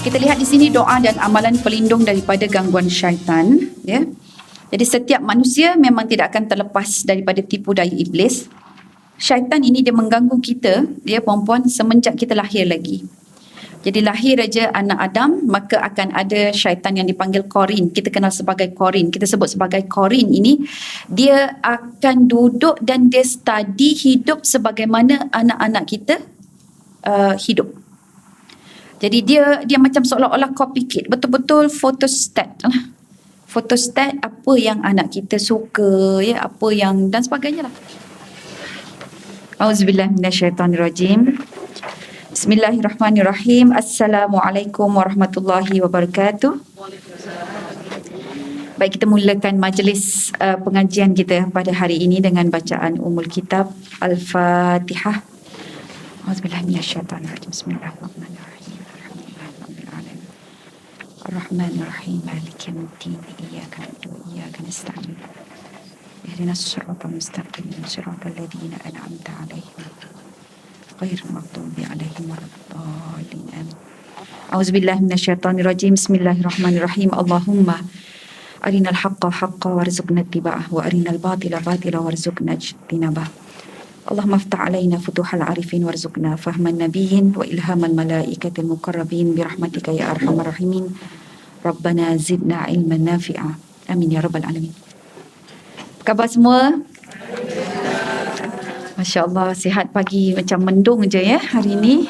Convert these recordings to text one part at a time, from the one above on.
Kita lihat di sini doa dan amalan pelindung daripada gangguan syaitan, ya. Jadi setiap manusia memang tidak akan terlepas daripada tipu daya iblis. Syaitan ini dia mengganggu kita, dia perempuan, semenjak kita lahir lagi. Jadi lahir aja anak Adam, maka akan ada syaitan yang dipanggil Korin. Kita kenal sebagai Korin. Kita sebut sebagai Korin ini, dia akan duduk dan dia study hidup sebagaimana anak-anak kita hidup. Jadi dia macam seolah-olah copycat, betul-betul photostat lah. Photostat apa yang anak kita suka, ya, apa yang dan sebagainya lah. Auzubillahi minasyaitonirrajim. Bismillahirrahmanirrahim. Assalamualaikum warahmatullahi wabarakatuh. Baik, kita mulakan majlis pengajian kita pada hari ini dengan bacaan Ummul Kitab Al-Fatihah. Auzubillahi minasyaitonirrajim. Bismillahirrahmanirrahim. Ar-Rahmanir-Rahim. Maliki yaumiddin. Iyyaka na'budu wa iyyaka nasta'in. Ihdinas siratal mustaqim. Siratal ladzina an'amta 'alaihim. Ghairil maghdubi 'alaihim waladdallin. Amin. A'udzubillahi minasyaitonirrajim. Bismillahirrahmanirrahim. Allahumma arinal haqqa haqqan warzuqna ittiba'ah wa arinal batila batila warzuqna ijtinabah. Allahumma aftah alaina futuhal arifin warzuqna fahman nabiyyin wa ilhamal malaikatil muqarrabin birahmatika ya arhamar rahimin. Rabbana zidna ilman nafi'a. Amin ya rabbal alamin. Apa khabar semua? Masya Allah, sihat pagi macam mendung je ya hari ini.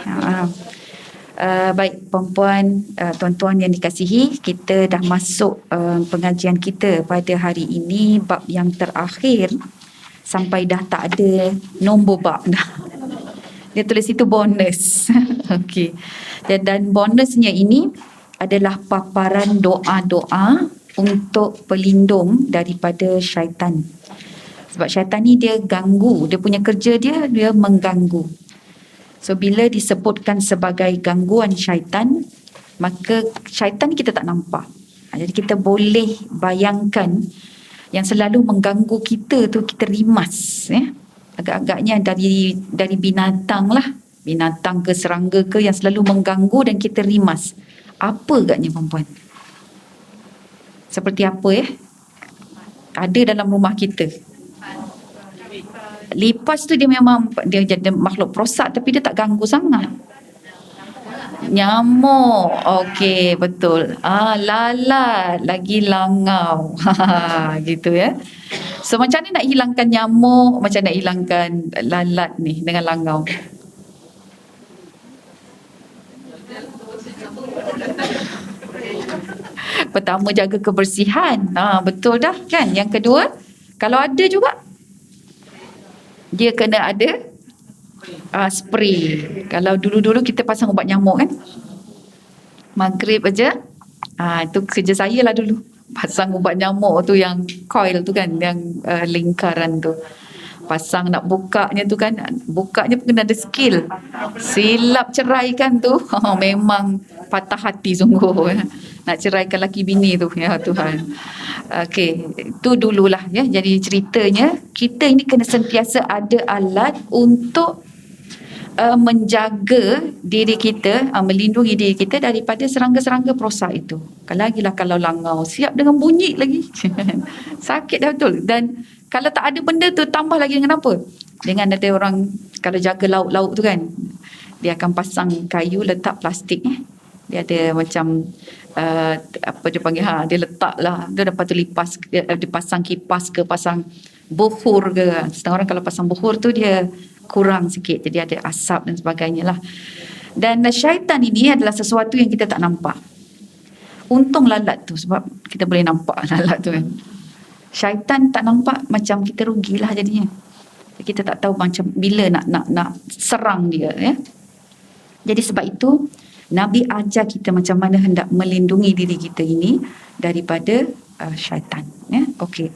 Baik perempuan, tuan-tuan yang dikasihi, kita dah masuk pengajian kita pada hari ini, bab yang terakhir. Sampai dah tak ada nombor bab dah. Dia tulis itu bonus. Okey. Dan bonusnya ini adalah paparan doa-doa untuk pelindung daripada syaitan. Sebab syaitan ni dia ganggu, dia punya kerja dia mengganggu. So bila disebutkan sebagai gangguan syaitan, maka syaitan kita tak nampak. Jadi kita boleh bayangkan yang selalu mengganggu kita tu kita rimas, ya. Agak-agaknya dari binatang lah, binatang ke serangga ke yang selalu mengganggu dan kita rimas. Apa agaknya perempuan? Seperti apa ya? Ada dalam rumah kita. Lipas tu dia memang dia jadi makhluk perosak tapi dia tak ganggu sangat. Nyamuk. Okey, betul. Lalat lagi langau. Gitu ya. So macam ni nak hilangkan nyamuk, macam nak hilangkan lalat ni dengan langau? Pertama, jaga kebersihan. Betul dah kan? Yang kedua, kalau ada juga dia kena ada spray. Kalau dulu-dulu kita pasang ubat nyamuk kan, maghrib aja, itu kerja saya lah dulu, pasang ubat nyamuk tu yang coil tu kan, yang lingkaran tu, pasang. Nak bukanya tu kan, bukanya pun kena ada skill, silap ceraikan tu memang patah hati sungguh ya. Nak ceraikan laki bini tu, ya Tuhan. Okey, itu dululah ya. Jadi ceritanya kita ini kena sentiasa ada alat untuk menjaga diri kita, melindungi diri kita daripada serangga-serangga perosak itu. Lagilah kalau langau, siap dengan bunyi lagi. Sakit dah betul. Dan kalau tak ada benda tu, tambah lagi dengan apa? Dengan ada orang kalau jaga lauk-lauk tu kan, dia akan pasang kayu, letak plastik. Dia ada macam apa dia panggil, dia letak lah, dia dapat tu lipas, dia pasang kipas ke, pasang buhur ke. Setengah orang kalau pasang buhur tu dia kurang sikit, jadi ada asap dan sebagainya lah. Dan syaitan ini adalah sesuatu yang kita tak nampak. Untung lalat tu, sebab kita boleh nampak lalat tu kan. Syaitan tak nampak, macam kita rugilah jadinya. Kita tak tahu macam bila nak serang dia ya. Jadi sebab itu Nabi ajar kita macam mana hendak melindungi diri kita ini daripada syaitan ya. Okey.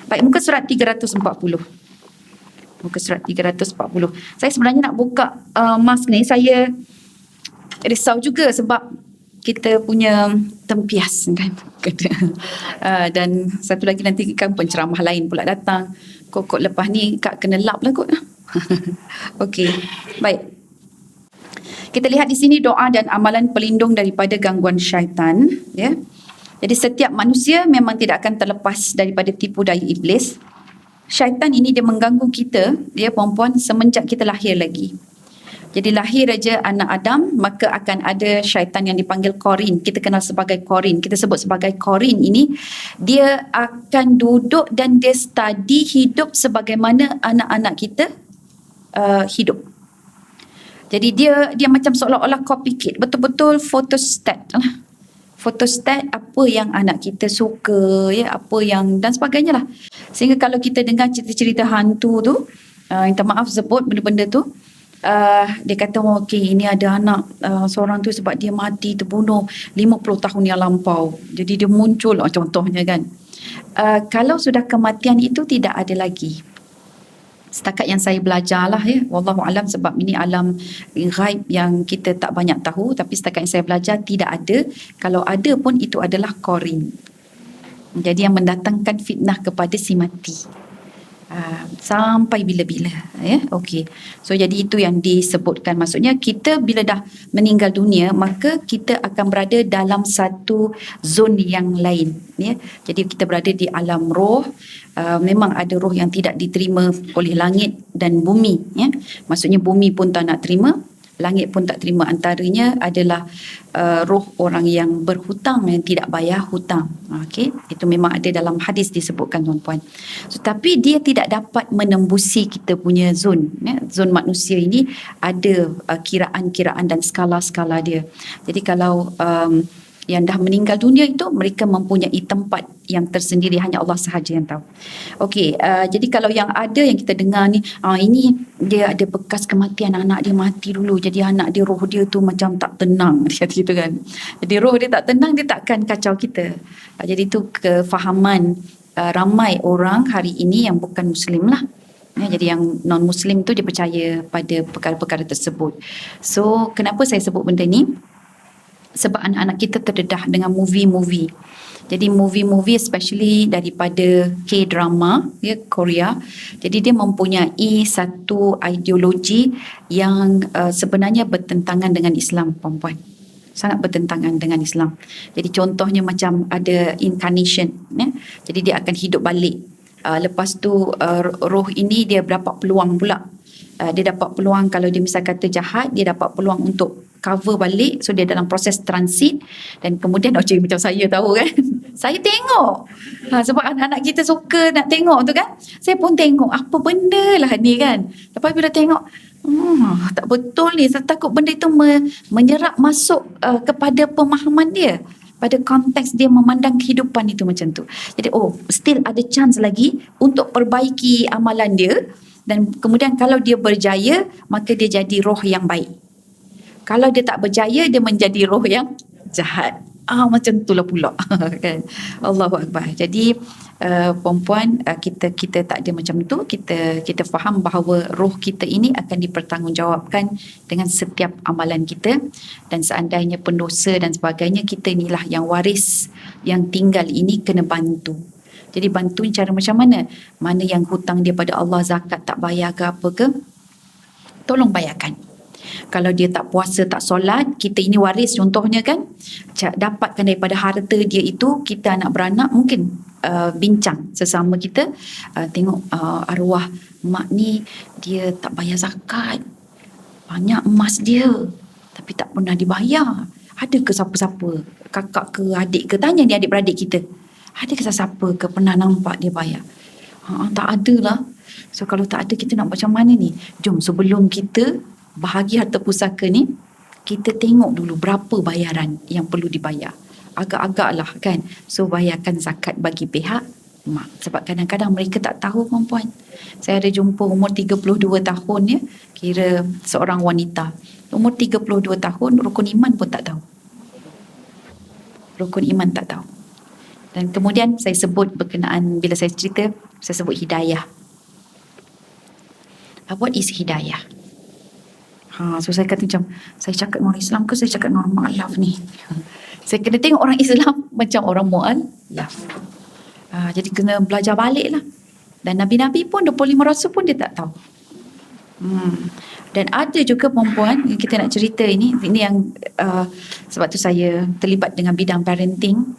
Baik, muka surat 340. Muka surat 340. Saya sebenarnya nak buka mask ni, saya risau juga sebab kita punya tempias kan. Dan satu lagi nanti kan penceramah lain pula datang. Kok lepas ni Kak kena lap lah kot. Okey. Baik. Kita lihat di sini doa dan amalan pelindung daripada gangguan syaitan, ya. Jadi setiap manusia memang tidak akan terlepas daripada tipu daya iblis. Syaitan ini dia mengganggu kita, ya perempuan, semenjak kita lahir lagi. Jadi lahir aja anak Adam, maka akan ada syaitan yang dipanggil Korin. Kita kenal sebagai Korin. Kita sebut sebagai Korin ini, dia akan duduk dan dia study hidup sebagaimana anak-anak kita hidup. Jadi dia macam seolah-olah copycat, betul-betul photostat lah. Photostat apa yang anak kita suka, ya, apa yang dan sebagainya lah. Sehingga kalau kita dengar cerita-cerita hantu tu, minta maaf sebut benda-benda tu, dia kata okey, ini ada anak seorang tu sebab dia mati terbunuh 50 tahun yang lampau. Jadi dia muncul contohnya kan. Kalau sudah kematian itu tidak ada lagi. Setakat yang saya belajar lah, ya, wallahu alam, sebab ini alam ghaib yang kita tak banyak tahu, tapi setakat yang saya belajar tidak ada. Kalau ada pun itu adalah Korin. Jadi yang mendatangkan fitnah kepada si mati. Sampai bila-bila, ya. Okey. So jadi itu yang disebutkan, maksudnya kita bila dah meninggal dunia maka kita akan berada dalam satu zon yang lain, ya. Jadi kita berada di alam roh. Memang ada roh yang tidak diterima oleh langit dan bumi, ya. Maksudnya bumi pun tak nak terima, langit pun tak terima. Antaranya adalah roh orang yang berhutang, yang tidak bayar hutang. Okey, itu memang ada dalam hadis disebutkan, tuan-puan. So, tapi dia tidak dapat menembusi kita punya zon, ya. Zon manusia ini ada kiraan-kiraan dan skala-skala dia. Jadi kalau yang dah meninggal dunia itu, mereka mempunyai tempat yang tersendiri, hanya Allah sahaja yang tahu. Okey, jadi kalau yang ada yang kita dengar ni, ini dia ada bekas kematian, anak dia mati dulu, jadi anak dia, roh dia tu macam tak tenang, dia kata gitu kan. Jadi roh dia tak tenang, dia takkan kacau kita. Jadi itu kefahaman ramai orang hari ini yang bukan Muslim lah. Ya, jadi yang non-Muslim tu dia percaya pada perkara-perkara tersebut. So kenapa saya sebut benda ni? Sebab anak-anak kita terdedah dengan movie-movie. Jadi movie-movie especially daripada K-drama, ya, Korea. Jadi dia mempunyai satu ideologi yang sebenarnya bertentangan dengan Islam, perempuan. Sangat bertentangan dengan Islam. Jadi contohnya macam ada incarnation, ya. Jadi dia akan hidup balik. Lepas tu roh ini dia dapat peluang pula. Dia dapat peluang, kalau dia misal kata jahat, dia dapat peluang untuk cover balik. So dia dalam proses transit. Dan kemudian macam saya tahu kan, saya tengok, sebab anak-anak kita suka nak tengok tu kan, saya pun tengok apa benda lah ni kan. Lepas bila tengok, tak betul ni, saya takut benda itu menyerap masuk kepada pemahaman dia, pada konteks dia memandang kehidupan itu macam tu. Jadi still ada chance lagi untuk perbaiki amalan dia. Dan kemudian kalau dia berjaya, maka dia jadi roh yang baik. Kalau dia tak berjaya, dia menjadi roh yang jahat. Macam itulah pula kan. Allahu Akbar. Jadi perempuan, kita tak ada macam tu. Kita faham bahawa roh kita ini akan dipertanggungjawabkan dengan setiap amalan kita. Dan seandainya pendosa dan sebagainya, kita inilah yang waris yang tinggal ini kena bantu. Jadi bantuin cara macam mana? Mana yang hutang dia pada Allah, zakat tak bayar ke apa ke, tolong bayarkan. Kalau dia tak puasa, tak solat, kita ini waris contohnya kan, dapatkan daripada harta dia itu, kita anak beranak mungkin bincang sesama kita, tengok arwah mak ni dia tak bayar zakat, banyak emas dia tapi tak pernah dibayar. Ada ke siapa-siapa, kakak ke adik ke, tanya ni adik-beradik kita, ada ke siapa ke pernah nampak dia bayar? Tak ada lah. So kalau tak ada, kita nak macam mana ni? Jom sebelum kita bahagi harta pusaka ni, kita tengok dulu berapa bayaran yang perlu dibayar. Agak-agak lah kan. So bayarkan zakat bagi pihak mak. Sebab kadang-kadang mereka tak tahu, perempuan. Saya ada jumpa umur 32 tahun, ya, kira seorang wanita. Umur 32 tahun, rukun iman pun tak tahu. Rukun iman tak tahu. Dan kemudian saya sebut berkenaan, bila saya cerita, saya sebut hidayah. What is hidayah? So saya kata macam, saya cakap dengan orang Islam ke saya cakap dengan orang mu'alaf ni? Saya kena tengok orang Islam macam orang mu'alaf. Jadi kena belajar balik lah. Dan Nabi-Nabi pun, 25 Rasul pun dia tak tahu. Dan ada juga perempuan yang kita nak cerita ini yang sebab tu saya terlibat dengan bidang parenting,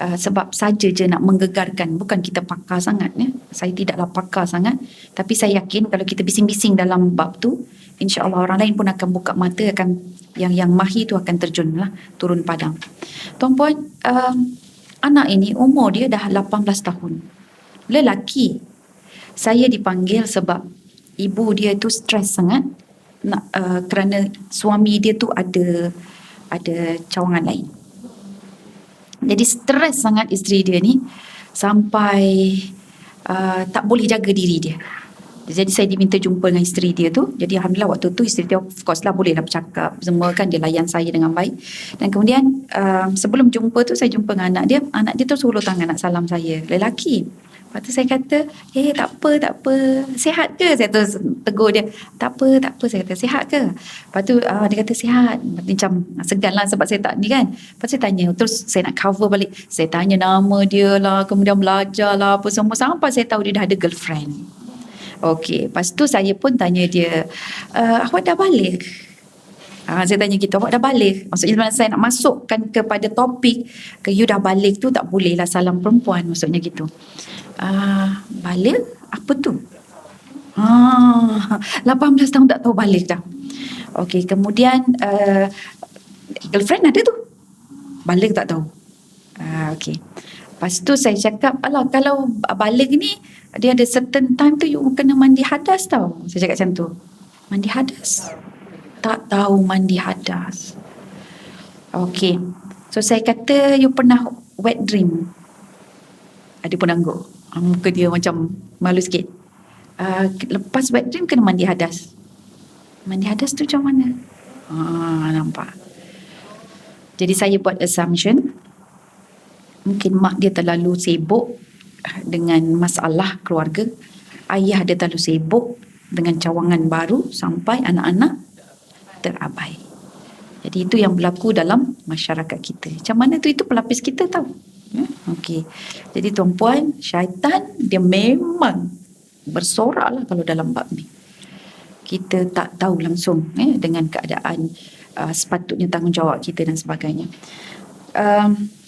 sebab saja je nak menggegarkan, bukan kita pakar sangat ya. Saya tidaklah pakar sangat, tapi saya yakin kalau kita bising-bising dalam bab tu, insya-Allah orang lain pun akan buka mata, akan yang mahir tu akan terjun lah, turun padang. Tuan-puan, anak ini umur dia dah 18 tahun. Lelaki. Saya dipanggil sebab ibu dia tu stres sangat kerana suami dia tu ada cawangan lain. Jadi stres sangat isteri dia ni sampai tak boleh jaga diri dia. Jadi saya diminta jumpa dengan isteri dia tu. Jadi alhamdulillah waktu tu isteri dia of course lah boleh lah bercakap semua kan, dia layan saya dengan baik. Dan kemudian sebelum jumpa tu saya jumpa dengan anak dia. Anak dia tu suruh tangan nak salam saya, lelaki. Lepas tu saya kata, tak apa. Sihat ke? Saya terus tegur dia. Tak apa. Saya kata, sihat ke? Lepas tu dia kata, sihat. Macam segan lah sebab saya tak ni kan. Lepas tu saya tanya, terus saya nak cover balik. Saya tanya nama dia lah, kemudian belajar lah, apa semua. Sampai saya tahu dia dah ada girlfriend. Okey, lepas tu saya pun tanya dia, awak dah balik? Saya tanya gitu, awak dah balik? Maksudnya saya nak masukkan kepada topik, you dah balik tu tak boleh lah salam perempuan, maksudnya gitu. Balik? Apa tu? 18 tahun tak tahu balik dah. Okey, kemudian girlfriend ada tu? Balik tak tahu. Okey. Lepas tu saya cakap, alah kalau balik ni dia ada certain time tu you kena mandi hadas tau. Saya cakap macam tu. Mandi hadas? Tak tahu mandi hadas. Okey. So saya kata you pernah wet dream? Dia pun angguk. Muka dia macam malu sikit. Lepas wet dream kena mandi hadas. Mandi hadas tu macam mana? Nampak. Jadi saya buat assumption, mungkin mak dia terlalu sibuk dengan masalah keluarga. Ayah dia terlalu sibuk dengan cawangan baru sampai anak-anak terabai. Jadi itu yang berlaku dalam masyarakat kita. Macam mana tu, itu pelapis kita tahu. Okey. Jadi tuan-puan, syaitan dia memang bersorak lah kalau dalam bab ni. Kita tak tahu langsung dengan keadaan sepatutnya tanggungjawab kita dan sebagainya.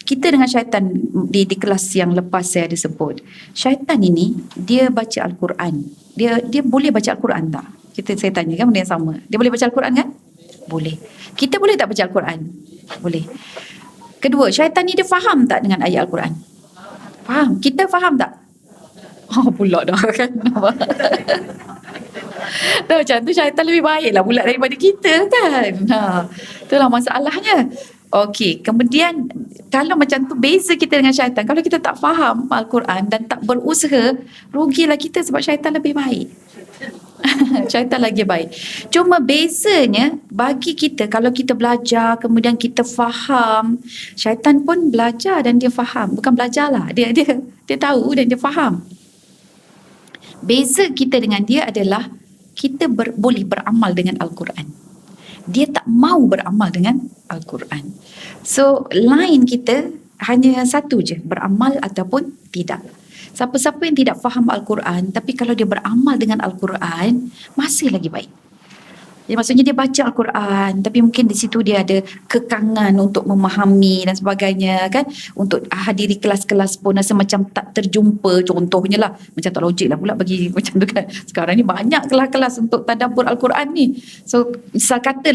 Kita dengan syaitan di kelas yang lepas saya ada sebut, syaitan ini dia baca Al-Quran. Dia boleh baca Al-Quran tak? Saya tanya kan benda yang sama. Dia boleh baca Al-Quran kan? Boleh. Kita boleh tak baca Al-Quran? Boleh. Kedua, syaitan ni dia faham tak dengan ayat Al-Quran? Faham. Kita faham tak? Pula dah kan. Dah macam tu syaitan lebih baik lah pula daripada kita kan. Itulah masalahnya. Okey, kemudian kalau macam tu beza kita dengan syaitan. Kalau kita tak faham Al-Quran dan tak berusaha, rugilah kita sebab syaitan lebih baik. Syaitan lagi baik. Cuma bezanya bagi kita, kalau kita belajar kemudian kita faham, syaitan pun belajar dan dia faham. Bukan belajar lah, dia tahu dan dia faham. Beza kita dengan dia adalah kita boleh beramal dengan Al-Quran. Dia tak mau beramal dengan Al-Quran. So line kita hanya satu je, beramal ataupun tidak. Siapa-siapa yang tidak faham Al-Quran, tapi kalau dia beramal dengan Al-Quran, masih lagi baik. Jadi maksudnya dia baca Al-Quran, tapi mungkin di situ dia ada kekangan untuk memahami dan sebagainya kan. Untuk hadiri kelas-kelas pun rasa macam tak terjumpa, contohnya lah. Macam tak logik lah pula bagi macam tu kan. Sekarang ni banyak kelas-kelas untuk tadabbur Al-Quran ni. So misal kata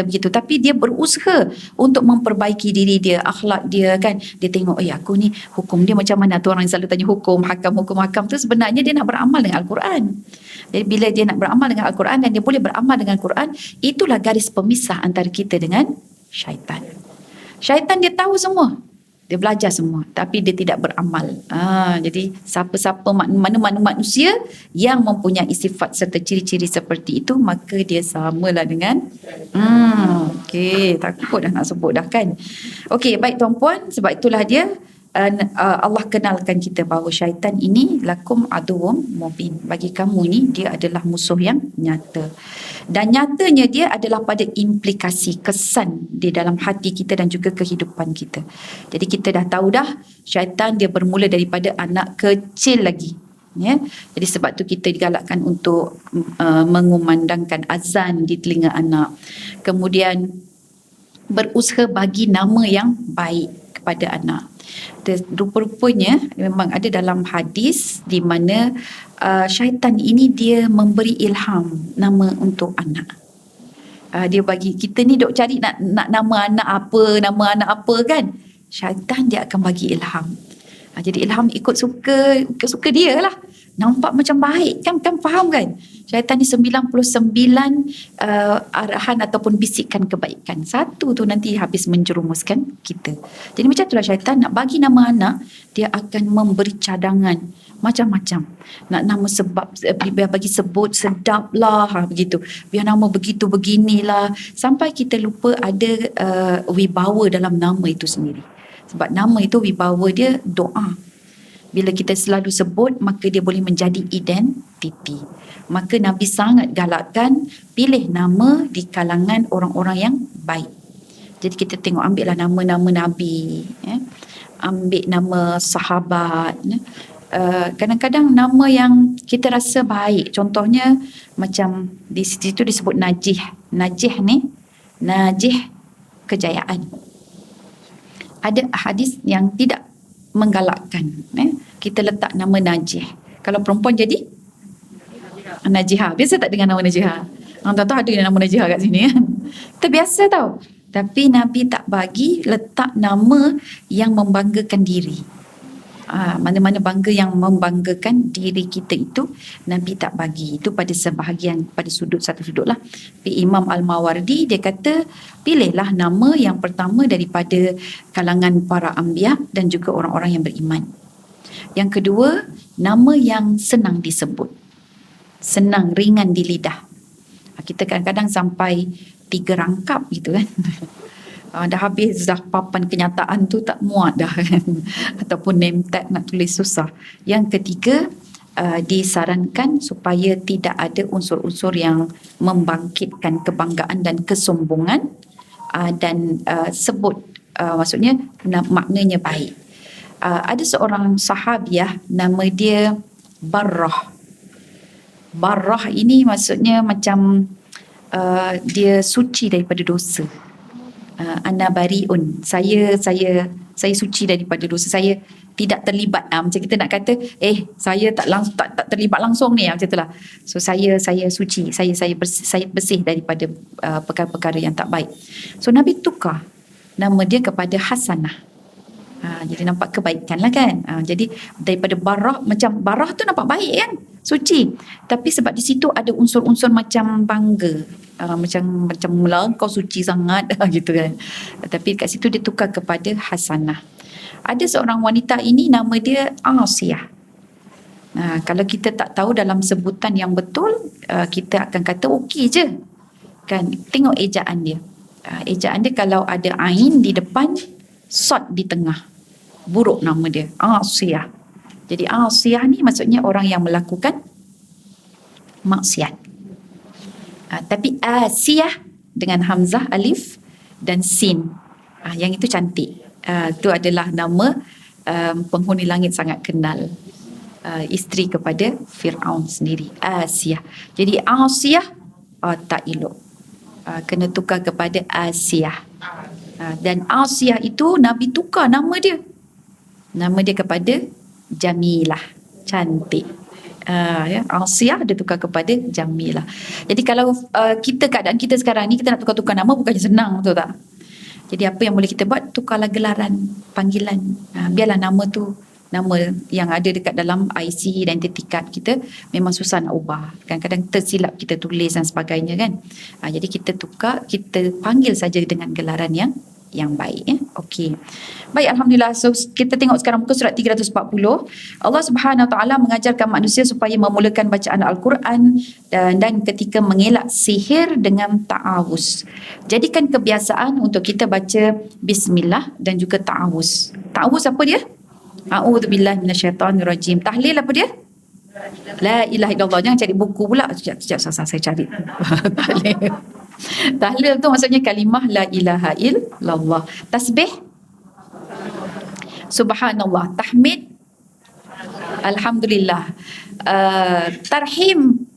begitu. Tapi dia berusaha untuk memperbaiki diri dia, akhlak dia kan. Dia tengok, aku ni hukum dia macam mana. Tu orang yang selalu tanya hukum hakam tu sebenarnya dia nak beramal dengan Al-Quran. Jadi bila dia nak beramal dengan Al-Quran dan dia boleh beramal dengan Al-Quran, itulah garis pemisah antara kita dengan syaitan. Syaitan dia tahu semua, dia belajar semua, tapi dia tidak beramal. Jadi siapa-siapa mana-mana manusia yang mempunyai sifat serta ciri-ciri seperti itu, maka dia samalah dengan okey, takut dah nak sebut dah kan. Okey, baik tuan-puan, sebab itulah dia Allah kenalkan kita bahawa syaitan ini lakum aduwwum mubin. Bagi kamu ni dia adalah musuh yang nyata. Dan nyatanya dia adalah pada implikasi, kesan di dalam hati kita dan juga kehidupan kita. Jadi kita dah tahu dah syaitan dia bermula daripada anak kecil lagi. Ya, jadi sebab tu kita digalakkan untuk mengumandangkan azan di telinga anak. Kemudian berusaha bagi nama yang baik kepada anak. Rupa-rupanya memang ada dalam hadis di mana syaitan ini dia memberi ilham nama untuk anak. Dia bagi kita ni duk cari nak nama anak apa kan. Syaitan dia akan bagi ilham. Jadi ilham ikut suka dia lah. Nampak macam baik kan faham kan? Syaitan ni 99 arahan ataupun bisikan kebaikan. Satu tu nanti habis menjerumuskan kita. Jadi macam itulah syaitan nak bagi nama anak, dia akan memberi cadangan macam-macam. Nak nama sebab biar bagi sebut sedap lah begitu. Biar nama begitu beginilah sampai kita lupa ada wibawa dalam nama itu sendiri. Sebab nama itu wibawa dia doa. Bila kita selalu sebut, maka dia boleh menjadi identiti. Maka Nabi sangat galakkan pilih nama di kalangan orang-orang yang baik. Jadi kita tengok ambillah nama-nama Nabi, ambil nama sahabat. Kadang-kadang nama yang kita rasa baik. Contohnya macam di situ disebut Najih. Najih ni, Najih kejayaan. Ada hadis yang tidak menggalakkan kita letak nama Najih. Kalau perempuan jadi Najihah. Biasa tak dengar nama Najihah? Orang tahu ada nama Najihah kat sini kan. Kita biasa tahu. Tapi Nabi tak bagi letak nama yang membanggakan diri. Mana-mana bangga yang membanggakan diri kita itu Nabi tak bagi. Itu pada sebahagian, pada satu sudut lah. Imam Al-Mawardi dia kata pilihlah nama yang pertama daripada kalangan para anbiya dan juga orang-orang yang beriman. Yang kedua, nama yang senang disebut, senang, ringan di lidah. Kita kadang-kadang sampai 3 rangkap gitu kan. Dah habis dah papan kenyataan tu tak muat dah kan. Ataupun name tag nak tulis susah. Yang ketiga, disarankan supaya tidak ada unsur-unsur yang membangkitkan kebanggaan dan kesombongan, dan sebut maksudnya maknanya baik. Ada seorang sahabiah nama dia Barrah. Barrah ini maksudnya macam dia suci daripada dosa. Ana bariun, saya suci daripada dosa, saya tidak terlibat. Macam kita nak kata saya tak terlibat langsung ni, macam itulah. So saya suci, saya bersih daripada perkara-perkara yang tak baik. So Nabi tukar nama dia kepada Hasanah. Jadi nampak kebaikan lah kan. Jadi daripada Barrah, macam Barrah tu nampak baik kan, suci, tapi sebab di situ ada unsur-unsur macam bangga, macam mula kau suci sangat gitu kan. Tapi kat situ dia tukar kepada Hasanah. Ada seorang wanita ini nama dia Asiyah. Kalau kita tak tahu dalam sebutan yang betul, kita akan kata okey je kan. Tengok ejaan dia. Ejaan dia kalau ada ain di depan, sod di tengah, buruk nama dia, Asiyah. Jadi Asiyah ni maksudnya orang yang melakukan maksiat. Tapi Asiyah dengan hamzah, alif dan sin, yang itu cantik. Itu adalah nama penghuni langit sangat kenal, isteri kepada Fir'aun sendiri, Asiyah. Jadi Asiyah tak elok, kena tukar kepada Asiyah. Dan Asiyah itu Nabi tukar nama dia kepada Jamilah, cantik. Asiyah dia tukar kepada Jamilah. Jadi kalau keadaan kita sekarang ni, kita nak tukar-tukar nama bukannya senang, betul tak? Jadi apa yang boleh kita buat, tukarlah gelaran, panggilan. Biarlah nama tu, nama yang ada dekat dalam IC, identity card kita memang susah nak ubah. Kadang-kadang tersilap kita tulis dan sebagainya kan. Jadi kita tukar, kita panggil saja dengan gelaran yang baik. Okey. Baik, alhamdulillah. So kita tengok sekarang muka surat 340. Allah Subhanahu Wa Taala mengajarkan manusia supaya memulakan bacaan Al-Quran dan ketika mengelak sihir dengan ta'awuz. Jadikan kebiasaan untuk kita baca bismillah dan juga ta'awuz. Ta'awuz apa dia? A'udzubillahi minasyaitonirrajim. Tahlil apa dia? La ilaha illallah. Jangan cari buku pula. Sekejap saya cari. Tahlil. Tahlil tu maksudnya kalimah la ilaha illallah. Tasbih subhanallah. Tahmid Alhamdulillah. Tarhim.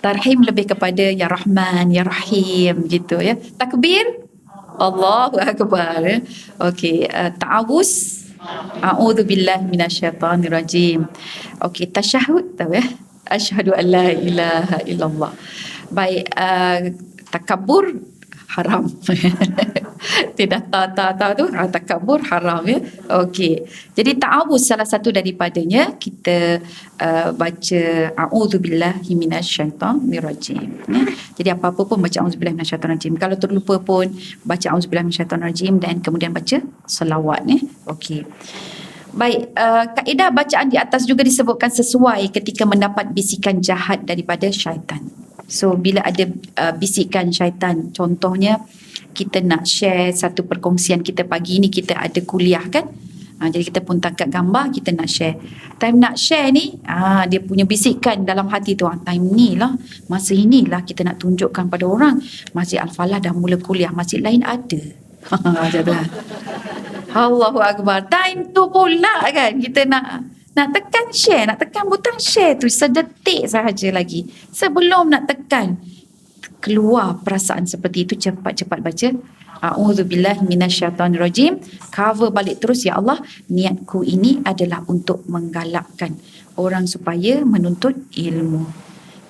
Tarhim lebih kepada Ya Rahman, Ya Rahim gitu ya. Takbir. Allahu Akbar. Ya. Okey, ta'awuz. A'udzu billahi minasyaitonir rajim. Okey, tasyahud tahu ya. Asyhadu an la ilaha illallah. Baik, takabur haram. Tidak tahu tu takabur haram ya. Okey. Jadi ta'awuz salah satu daripadanya kita baca a'udzubillahi minasyaitonir rajim ya. Jadi apa-apa pun baca a'udzubillahi minasyaitonir rajim. Kalau terlupa pun baca a'udzubillahi minasyaitonir rajim dan kemudian baca selawat ya. Okey. Baik, kaedah bacaan di atas juga disebutkan sesuai ketika mendapat bisikan jahat daripada syaitan. So bila ada bisikan syaitan, contohnya kita nak share satu perkongsian kita pagi ni, kita ada kuliah kan, jadi kita pun tangkap gambar, kita nak share. Time nak share ni, dia punya bisikan dalam hati tu, time ni lah, masa inilah kita nak tunjukkan pada orang Masjid Al-Falah dah mula kuliah, masjid lain ada. Macam tu. Allahu Akbar. Time tu pula kan kita nak tekan share, nak tekan butang share tu sedetik sahaja lagi. Sebelum nak tekan, keluar perasaan seperti itu, cepat-cepat baca a'udzubillahi minasyaitonirrajim, cover balik terus, ya Allah, niatku ini adalah untuk menggalakkan orang supaya menuntut ilmu,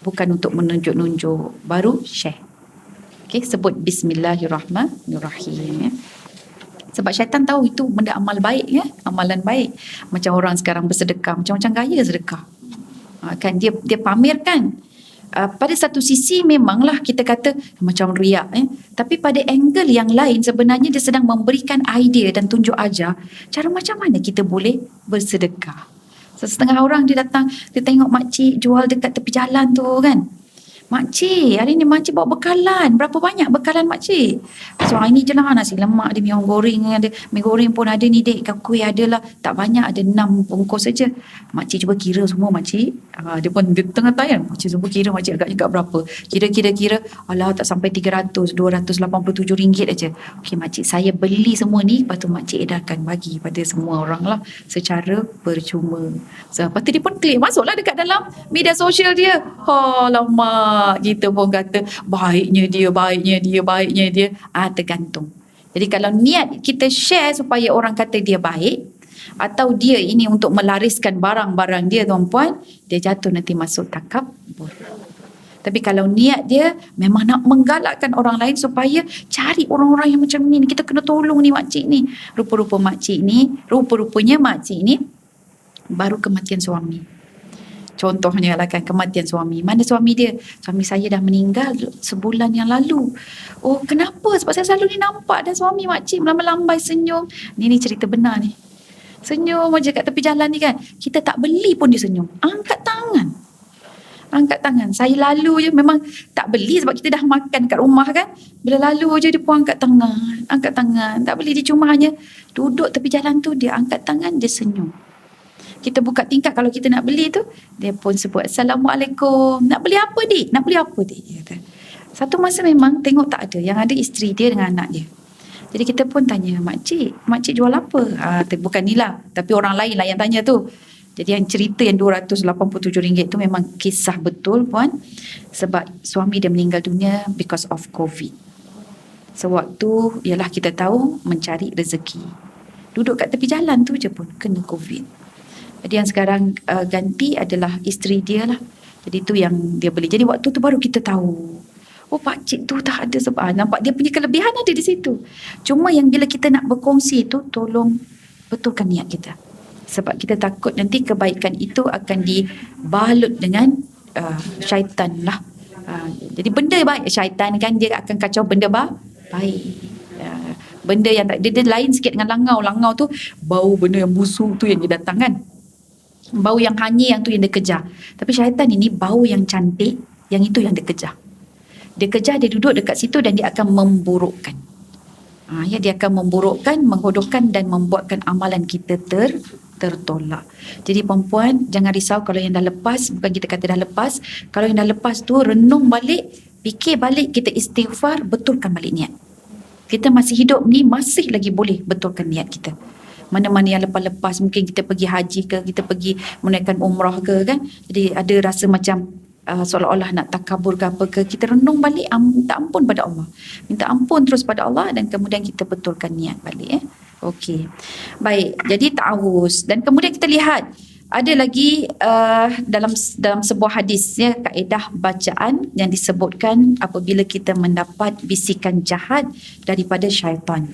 bukan untuk menunjuk-nunjuk, baru share. Okey, sebut bismillahirrahmanirrahim ya. Sebab syaitan tahu itu benda amal baik ya, amalan baik. Macam orang sekarang bersedekah, macam-macam gaya sedekah. Kan dia pamerkan. Pada satu sisi memanglah kita kata macam riak ya. Tapi pada angle yang lain sebenarnya dia sedang memberikan idea dan tunjuk ajar cara macam mana kita boleh bersedekah. Setengah orang dia datang, dia tengok makcik jual dekat tepi jalan tu kan. Makcik, hari ni makcik bawa bekalan. Berapa banyak bekalan makcik? So, hari ni je lah nasi lemak ada, mi goreng ada. Mi goreng pun ada ni dek. Kuih ada lah. Tak banyak, ada 6 bungkus saja. Makcik cuba kira semua makcik. Dia pun dia tengah tanya. Makcik cuba kira makcik agak berapa. Kira. Alah tak sampai 300, 287 ringgit aja. Okey makcik, saya beli semua ni. Lepas tu makcik edarkan bagi pada semua orang lah. Secara percuma. So, lepas tu dia pun klik. Masuklah dekat dalam media sosial dia. Alamak. Kita pun kata baiknya dia. Tergantung. Jadi kalau niat kita share supaya orang kata dia baik, atau dia ini untuk melariskan barang-barang dia tuan-puan, dia jatuh nanti masuk takabur. Tapi kalau niat dia memang nak menggalakkan orang lain supaya cari orang-orang yang macam ni, kita kena tolong ni makcik ni. Rupa-rupanya makcik ni baru kematian suami. Contohnya lah kan, kematian suami. Mana suami dia? Suami saya dah meninggal sebulan yang lalu. Oh kenapa? Sebab saya selalu ni nampak dan suami makcik melambai-lambai senyum. Ni cerita benar ni. Senyum aja kat tepi jalan ni kan. Kita tak beli pun dia senyum. Angkat tangan. Saya lalu je memang tak beli sebab kita dah makan kat rumah kan. Bila lalu je dia pun angkat tangan. Tak beli, dia cuma hanya duduk tepi jalan tu, dia angkat tangan, dia senyum. Kita buka tingkap kalau kita nak beli tu, dia pun sebut Assalamualaikum. Nak beli apa dik? Kata. Satu masa memang tengok tak ada. Yang ada isteri dia dengan anak dia. Jadi kita pun tanya, makcik jual apa? Bukan ni lah, tapi orang lain lah yang tanya tu. Jadi yang cerita yang RM287 tu memang kisah betul puan. Sebab suami dia meninggal dunia because of COVID. Sewaktu ialah kita tahu mencari rezeki. Duduk kat tepi jalan tu je pun kena COVID. Jadi yang sekarang ganti adalah isteri dia lah. Jadi itu yang dia beli. Jadi waktu tu baru kita tahu. Oh pakcik tu tak ada sebab nampak dia punya kelebihan ada di situ. Cuma yang bila kita nak berkongsi tu, tolong betulkan niat kita. Sebab kita takut nanti kebaikan itu akan dibalut dengan syaitan lah. Jadi benda baik, syaitan kan dia akan kacau benda baik. Benda yang dia lain sikit dengan langau. Langau tu bau benda yang busuk tu yang dia datang kan. Bau yang hanyir yang tu yang dia kejar. Tapi syaitan ini bau yang cantik, yang itu yang dia kejar. Dia kejar, dia duduk dekat situ dan dia akan memburukkan. Dia akan memburukkan, menghodohkan dan membuatkan amalan kita tertolak. Jadi perempuan jangan risau kalau yang dah lepas, bukan kita kata dah lepas. Kalau yang dah lepas tu renung balik, fikir balik, kita istighfar, betulkan balik niat. Kita masih hidup ni masih lagi boleh betulkan niat kita. Mana-mana yang lepas-lepas, mungkin kita pergi haji ke, kita pergi menunaikan umrah ke kan. Jadi ada rasa macam seolah-olah nak takabur ke apa ke, kita renung balik, minta ampun pada Allah. Minta ampun terus pada Allah dan kemudian kita betulkan niat balik. Okey. Baik, jadi ta'awuz. Dan kemudian kita lihat ada lagi dalam sebuah hadis ya, kaedah bacaan yang disebutkan apabila kita mendapat bisikan jahat daripada syaitan.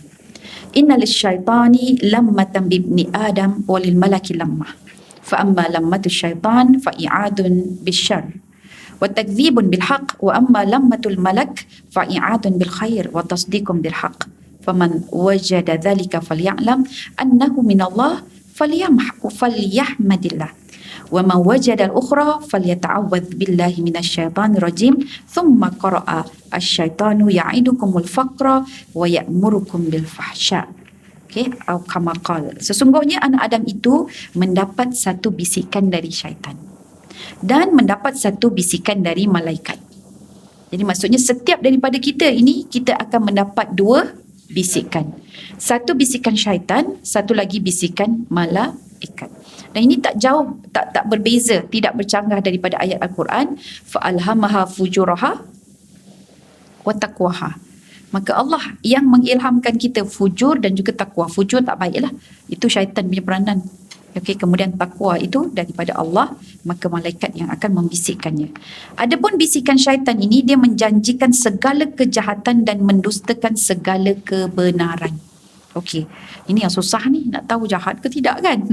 Innal syaitani lammatan bibni Adam walil malaki lammah. Fa amma lammatu syaitan fa i'adun bisyarr wa takdzibun bil haqq wa amma lammatul malak fa i'adun bil khair wa tasdiqun bil haqq. Faman wajada dhalika falya'lam annahu minallah falyahmadillah wa man wajada al-ukhra falyata'awwadz billahi minasyaitonir rajim thumma qara'a asy-syaitanu ya'idukumul faqra wa ya'murukum bil fahsya. Okey, atau kama qala, sesungguhnya anak Adam itu mendapat satu bisikan dari syaitan dan mendapat satu bisikan dari malaikat. Jadi maksudnya setiap daripada kita ini, kita akan mendapat dua bisikan. Satu bisikan syaitan, satu lagi bisikan malaikat. Dan ini tak jauh, tak berbeza, tidak bercanggah daripada ayat Al-Quran, fa'alhamaha fujuraha wa taqwaha. Maka Allah yang mengilhamkan kita fujur dan juga takwa. Fujur tak baiklah, itu syaitan punya peranan. Okey, kemudian takwa itu daripada Allah, maka malaikat yang akan membisikkannya. Adapun bisikan syaitan ini, dia menjanjikan segala kejahatan dan mendustakan segala kebenaran. Okey, ini yang susah ni, nak tahu jahat ke tidak kan?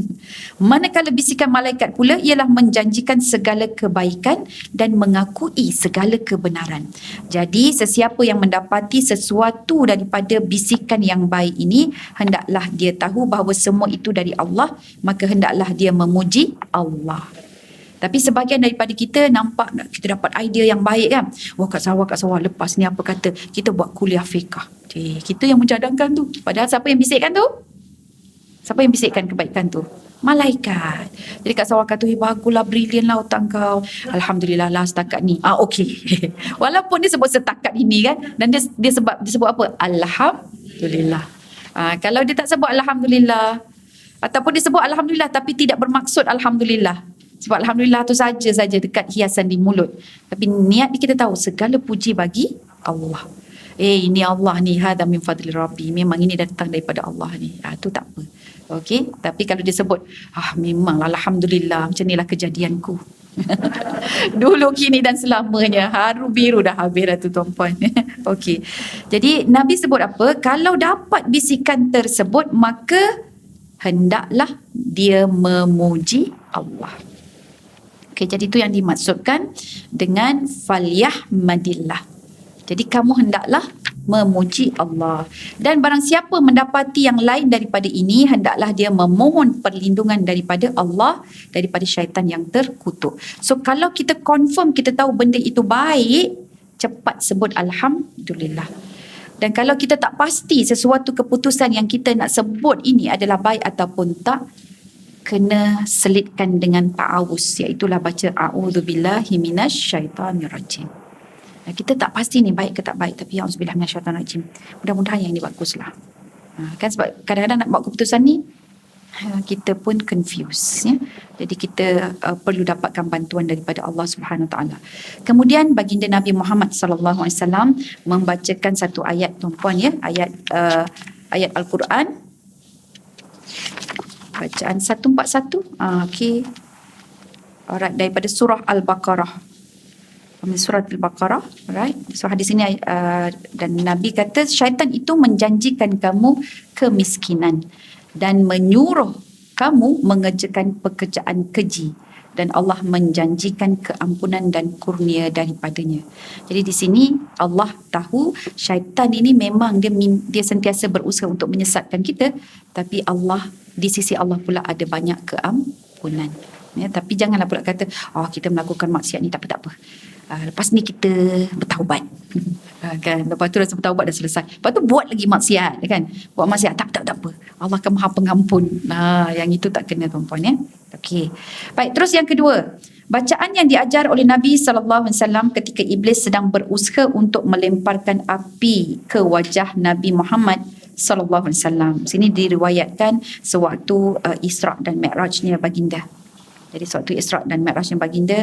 Manakala bisikan malaikat pula ialah menjanjikan segala kebaikan dan mengakui segala kebenaran. Jadi sesiapa yang mendapati sesuatu daripada bisikan yang baik ini, hendaklah dia tahu bahawa semua itu dari Allah, maka hendaklah dia memuji Allah. Tapi sebahagian daripada kita nampak kita dapat idea yang baik kan. Wah Kak Sawah lepas ni apa kata kita buat kuliah fiqah. Kita yang mencadangkan tu. Padahal siapa yang bisikkan tu? Siapa yang bisikkan kebaikan tu? Malaikat. Jadi Kak Sawah kata, baguslah, brilian lah otak kau. Alhamdulillah lah setakat ni. Okey. Walaupun dia sebut setakat ini kan. Dan dia sebut apa? Alhamdulillah. Kalau dia tak sebut Alhamdulillah, ataupun dia sebut Alhamdulillah tapi tidak bermaksud Alhamdulillah. Sebab Alhamdulillah tu saja dekat hiasan di mulut. Tapi niat kita tahu segala puji bagi Allah. Ini Allah ni, hadza min fadli rabbi. Memang ini datang daripada Allah ni. Tu tak apa. Okey, tapi kalau dia sebut, memanglah Alhamdulillah, macam inilah kejadianku. Dulu, kini dan selamanya. Haru biru dah habis dah tu tuan-puan. Okey. Jadi Nabi sebut apa? Kalau dapat bisikan tersebut, maka hendaklah dia memuji Allah. Okay, jadi itu yang dimaksudkan dengan falyahmadillah. Jadi kamu hendaklah memuji Allah. Dan barang siapa mendapati yang lain daripada ini, hendaklah dia memohon perlindungan daripada Allah, daripada syaitan yang terkutuk. So kalau kita confirm, kita tahu benda itu baik, cepat sebut Alhamdulillah. Dan kalau kita tak pasti sesuatu keputusan yang kita nak sebut ini adalah baik ataupun tak, kena selitkan dengan ta'awuz, iaitulah baca a'udzubillahi minasyaitanirrajim. Kita tak pasti ni baik ke tak baik, tapi a'udzubillahi minasyaitanirrajim, mudah-mudahan yang ini baguslah. Kan sebab kadang-kadang nak buat keputusan ni kita pun confuse ya. Jadi kita perlu dapatkan bantuan daripada Allah Subhanahu taala. Kemudian baginda Nabi Muhammad sallallahu alaihi wasallam membacakan satu ayat tuan-puan ya, ayat Al-Quran, bacaan 141. Okey. Alright, daripada surah Al-Baqarah. Surah Al-Baqarah, alright. So hadis ini dan Nabi kata syaitan itu menjanjikan kamu kemiskinan dan menyuruh kamu mengerjakan pekerjaan keji, dan Allah menjanjikan keampunan dan kurnia daripadanya. Jadi di sini Allah tahu syaitan ini memang dia sentiasa berusaha untuk menyesatkan kita, tapi Allah, di sisi Allah pula ada banyak keampunan. Ya, tapi janganlah pula kata, kita melakukan maksiat ni tapi tak apa. Lepas ni kita bertaubat. Kan? Lepas tu rasa bertaubat dah selesai. Lepas tu buat lagi maksiat. Kan? Buat maksiat, tak apa. Allah akan maha pengampun. Yang itu tak kena tuan-puan ya. Okey. Baik, terus yang kedua. Bacaan yang diajar oleh Nabi SAW ketika Iblis sedang berusaha untuk melemparkan api ke wajah Nabi Muhammad sallallahu alaihi wasallam. Sini diriwayatkan sewaktu Isra' dan Mi'rajnya baginda. Jadi sewaktu Isra' dan Mi'rajnya baginda,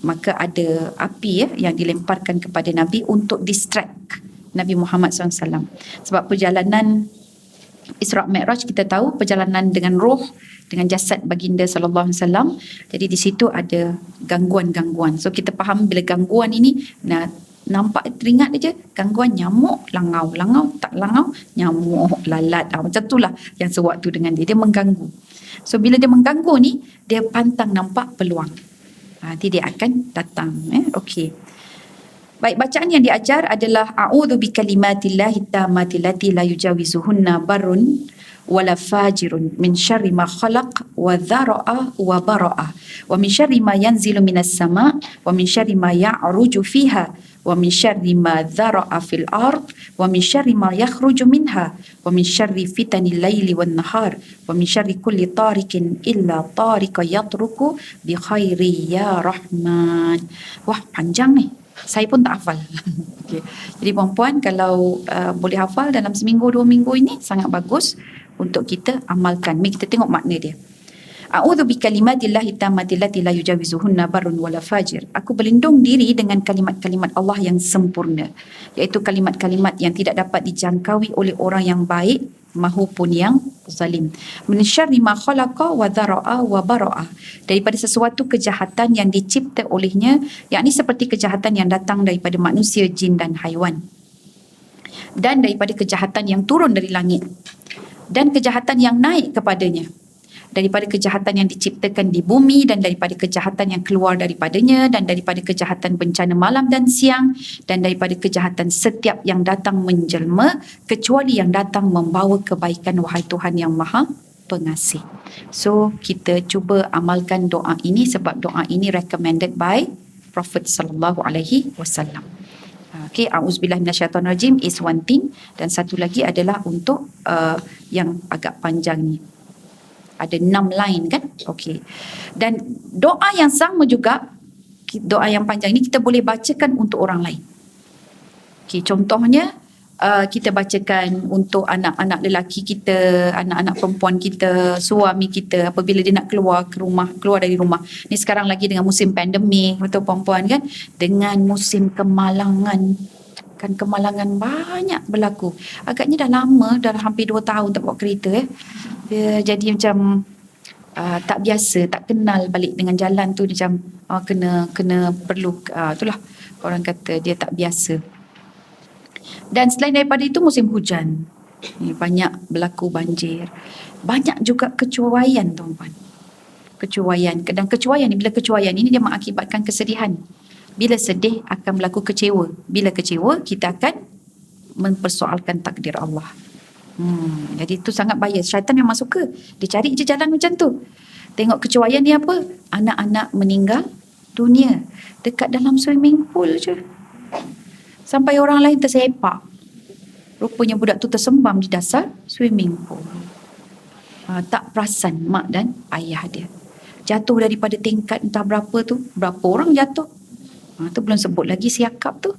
maka ada api yang dilemparkan kepada Nabi untuk distract Nabi Muhammad SAW. Sebab perjalanan Isra' Mi'raj kita tahu perjalanan dengan roh, dengan jasad baginda sallallahu alaihi wasallam. Jadi di situ ada gangguan-gangguan. So kita faham bila gangguan ini, nampak teringat aja, gangguan nyamuk, langau tak langau, nyamuk, lalat, macam itulah yang sewaktu dengan dia mengganggu. So bila dia mengganggu ni, dia pantang nampak peluang. Nanti dia akan datang. Okey. Baik, bacaan yang diajar adalah a'udzu bikalimatillahi tammati allati la yujawizuhunna barrun wala fajirun min syarri ma khalaq wa dhara'a wa bara'a wa min syarri ma yanzilu minas sama' wa min syarri ma ya'ruju fiha wa min syarri ma dhara'a fil ard wa min syarri ma yakhruju minha wa min syarri fitanil laili wan nahar wa min syarri kulli tarikin illa tarika yatruku bi khairi ya rahman. Wah, panjang ni. Saya pun tak hafal. Okay. Jadi puan-puan, kalau boleh hafal dalam seminggu 2 minggu ini, sangat bagus untuk kita amalkan. Mari kita tengok makna dia. A'udzu bikalimatillahi tammati allati la yujawizuhunna barrun wala fajir. Aku berlindung diri dengan kalimat-kalimat Allah yang sempurna, iaitu kalimat-kalimat yang tidak dapat dijangkaui oleh orang yang baik maupun yang zalim. Min syarri ma khalaqa wa dhara'a wa bara'a. Daripada sesuatu kejahatan yang dicipta olehnya, yakni seperti kejahatan yang datang daripada manusia, jin dan haiwan. Dan daripada kejahatan yang turun dari langit. Dan kejahatan yang naik kepadanya. Daripada kejahatan yang diciptakan di bumi, dan daripada kejahatan yang keluar daripadanya, dan daripada kejahatan bencana malam dan siang, dan daripada kejahatan setiap yang datang menjelma, kecuali yang datang membawa kebaikan, wahai Tuhan yang Maha Pengasih. So kita cuba amalkan doa ini, sebab doa ini recommended by Prophet sallallahu alaihi wasallam. Okay, a'udzubillahi minasyaitonirrajim is one thing, dan satu lagi adalah untuk yang agak panjang ni. Ada 6 line kan? Okey. Dan doa yang sama juga, doa yang panjang ini kita boleh bacakan untuk orang lain. Okey, contohnya kita bacakan untuk anak-anak lelaki kita, anak-anak perempuan kita, suami kita apabila dia nak keluar dari rumah. Ni sekarang lagi dengan musim pandemik, betul perempuan kan? Dengan musim kemalangan. Kan kemalangan banyak berlaku. Agaknya dah lama, dah hampir 2 tahun tak bawa kereta Dia jadi macam tak biasa, tak kenal balik dengan jalan tu, macam kena perlu itulah orang kata dia tak biasa. Dan selain daripada itu musim hujan. Banyak berlaku banjir. Banyak juga kecuaian tuan-tuan. Kecuaian. Dan kecuaian ni, bila kecuaian ini dia mengakibatkan kesedihan. Bila sedih akan berlaku kecewa. Bila kecewa kita akan mempersoalkan takdir Allah. Jadi itu sangat bahaya. Syaitan memang suka. Dia cari je jalan macam tu. Tengok kecuaian ni apa? Anak-anak meninggal dunia dekat dalam swimming pool je. Sampai orang lain tersepak. Rupanya budak tu tersembam di dasar swimming pool. Tak perasan mak dan ayah dia. Jatuh daripada tingkat entah berapa tu. Berapa orang jatuh. Tu belum sebut lagi siakap tu.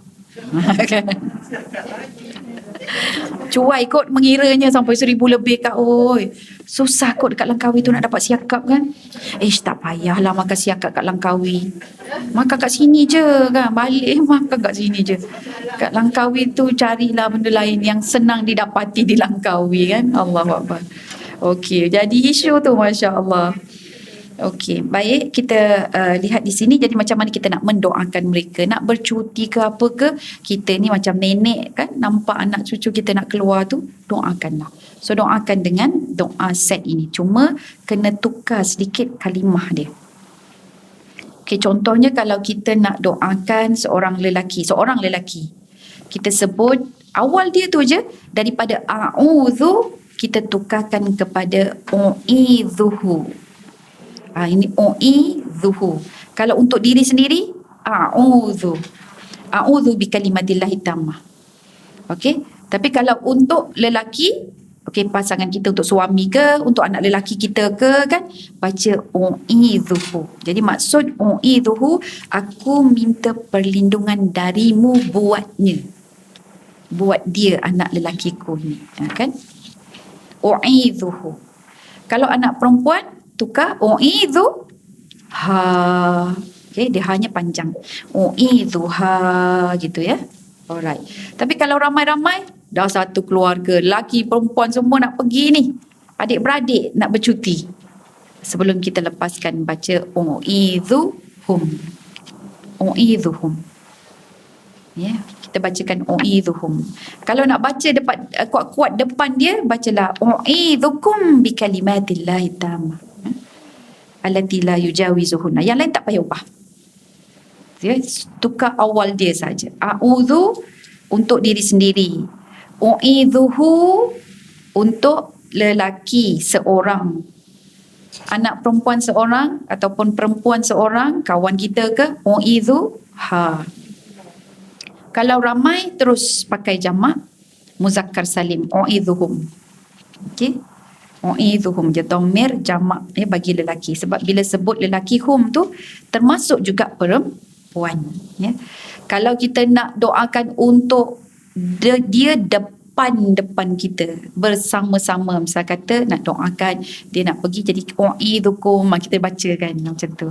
Cuai kot mengiranya sampai 1,000 lebih kat. Oi, susah kot dekat Langkawi tu nak dapat siakap kan. Tak payahlah makan siakap kat Langkawi. Makan kat sini je kan. Balik makan kat sini je. Kat Langkawi tu carilah benda lain yang senang didapati di Langkawi kan. Allahuakbar. Okey, jadi isu tu masya-Allah. Okey, baik, kita lihat di sini. Jadi macam mana kita nak mendoakan mereka, nak bercuti ke apa ke, kita ni macam nenek kan, nampak anak cucu kita nak keluar tu, doakanlah. So doakan dengan doa set ini, cuma kena tukar sedikit kalimah dia. Okey, contohnya kalau kita nak doakan seorang lelaki, kita sebut awal dia tu je, daripada a'udzu kita tukarkan kepada u'idzuhu. Ini u'idzuhu. Kalau untuk diri sendiri, a'udzu bikalimatillahi tammah. Okey, tapi kalau untuk lelaki, okey, pasangan kita, untuk suami ke, untuk anak lelaki kita ke kan, baca u'idzuhu. Jadi maksud u'idzuhu, aku minta perlindungan darimu buatnya. buat dia anak lelakiku ni. Kan? U'idhuhu. Kalau anak perempuan, tukar u'idhu ha. Okay, dia hanya panjang. U'idhuha gitu ya. Alright. Tapi kalau ramai-ramai, dah satu keluarga, lelaki, perempuan semua nak pergi ni. Adik-beradik nak bercuti. Sebelum kita lepaskan, baca u'idhuhum. U'idhuhum. Ya, kita bacakan u'idhuhum. Kalau nak baca kuat-kuat depan dia, bacalah u'idhukum bi kalimatillahi tammah. Allati la yujawizuhunna. Yang lain tak payah ubah. Ya, tukar awal dia saja. A'udhu untuk diri sendiri. U'idhuhu untuk lelaki seorang. Anak perempuan seorang ataupun perempuan seorang, kawan kita ke, u'idhu ha. Kalau ramai, terus pakai jamak muzakkar salim, u'idhuhum. Okey. U'idhuhum, dia dhamir jamak bagi lelaki. Sebab bila sebut lelaki hum tu termasuk juga perempuan. Ya. Kalau kita nak doakan untuk dia depan kita bersama-sama, misal kata nak doakan dia nak pergi, jadi u'idhukum, kita bacakan macam tu.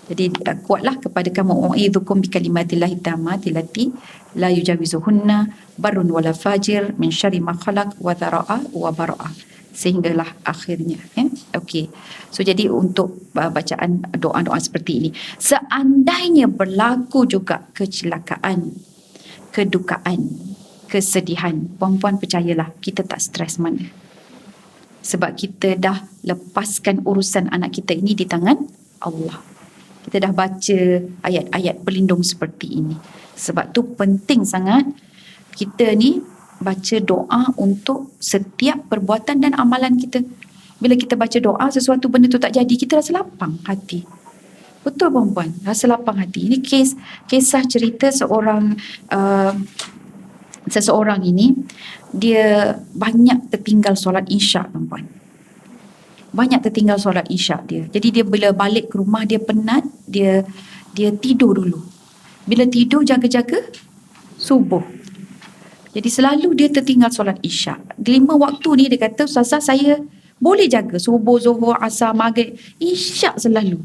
Jadi kuatlah kepada kamu, u'idhukum bi kalimatillahi tammati allati la yujawizuhunna barun wala fajir min syarri ma khalaq wa dhara'a wa bara'a, sehinggalah akhirnya. Okey. So jadi untuk bacaan doa-doa seperti ini, seandainya berlaku juga kecelakaan, kedukaan, kesedihan, puan-puan percayalah, kita tak stres mana. Sebab kita dah lepaskan urusan anak kita ini di tangan Allah. Kita dah baca ayat-ayat pelindung seperti ini. Sebab tu penting sangat kita ni baca doa untuk setiap perbuatan dan amalan kita. Bila kita baca doa, sesuatu benda tu tak jadi, kita rasa lapang hati. Betul perempuan, rasa lapang hati. Ini kisah cerita seseorang ini, dia banyak tertinggal solat isyak perempuan. Banyak tertinggal solat isyak dia. Jadi dia bila balik ke rumah, dia penat, dia tidur dulu. Bila tidur, jaga-jaga subuh. Jadi selalu dia tertinggal solat isyak. 5 waktu ni dia kata, Ustazah saya boleh jaga subuh, zuhur, asar, maghrib, isyak selalu.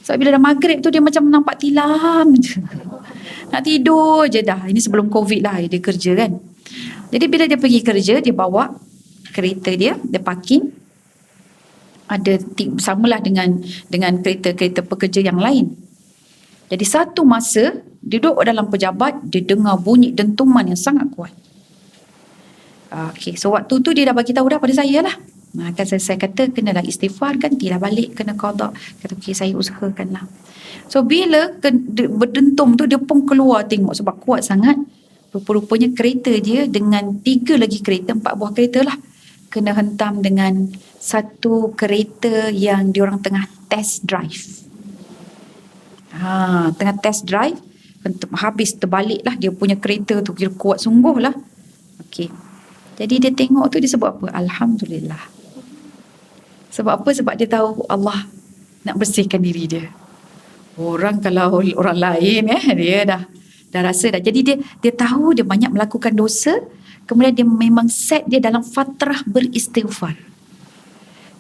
Sebab bila dah maghrib tu dia macam nampak tilam je. Nak tidur je dah. Ini sebelum COVID lah dia kerja kan. Jadi bila dia pergi kerja, dia bawa kereta dia parking. Ada samalah dengan kereta-kereta pekerja yang lain. Jadi satu masa duduk dalam pejabat, dia dengar bunyi dentuman yang sangat kuat. Okey, so waktu tu dia dah bagi tahu dah pada saya lah. Kan saya kata kenalah istighfar, gantilah balik, kena qada. Kata okey, saya usahakanlah. So bila berdentum tu, dia pun keluar tengok sebab kuat sangat. Rupa-rupanya kereta dia dengan 3 lagi kereta, 4 buah kereta lah, kena hentam dengan satu kereta yang diorang tengah test drive. Tengah test drive, habis terbalik lah dia punya kereta tu, kira kuat sungguh lah. Okey. Jadi dia tengok tu, dia sebut apa? Alhamdulillah. Sebab apa? Sebab dia tahu Allah nak bersihkan diri dia. Orang kalau orang lain dia dah rasa dah. Jadi dia tahu dia banyak melakukan dosa, kemudian dia memang set dia dalam fatrah beristighfar.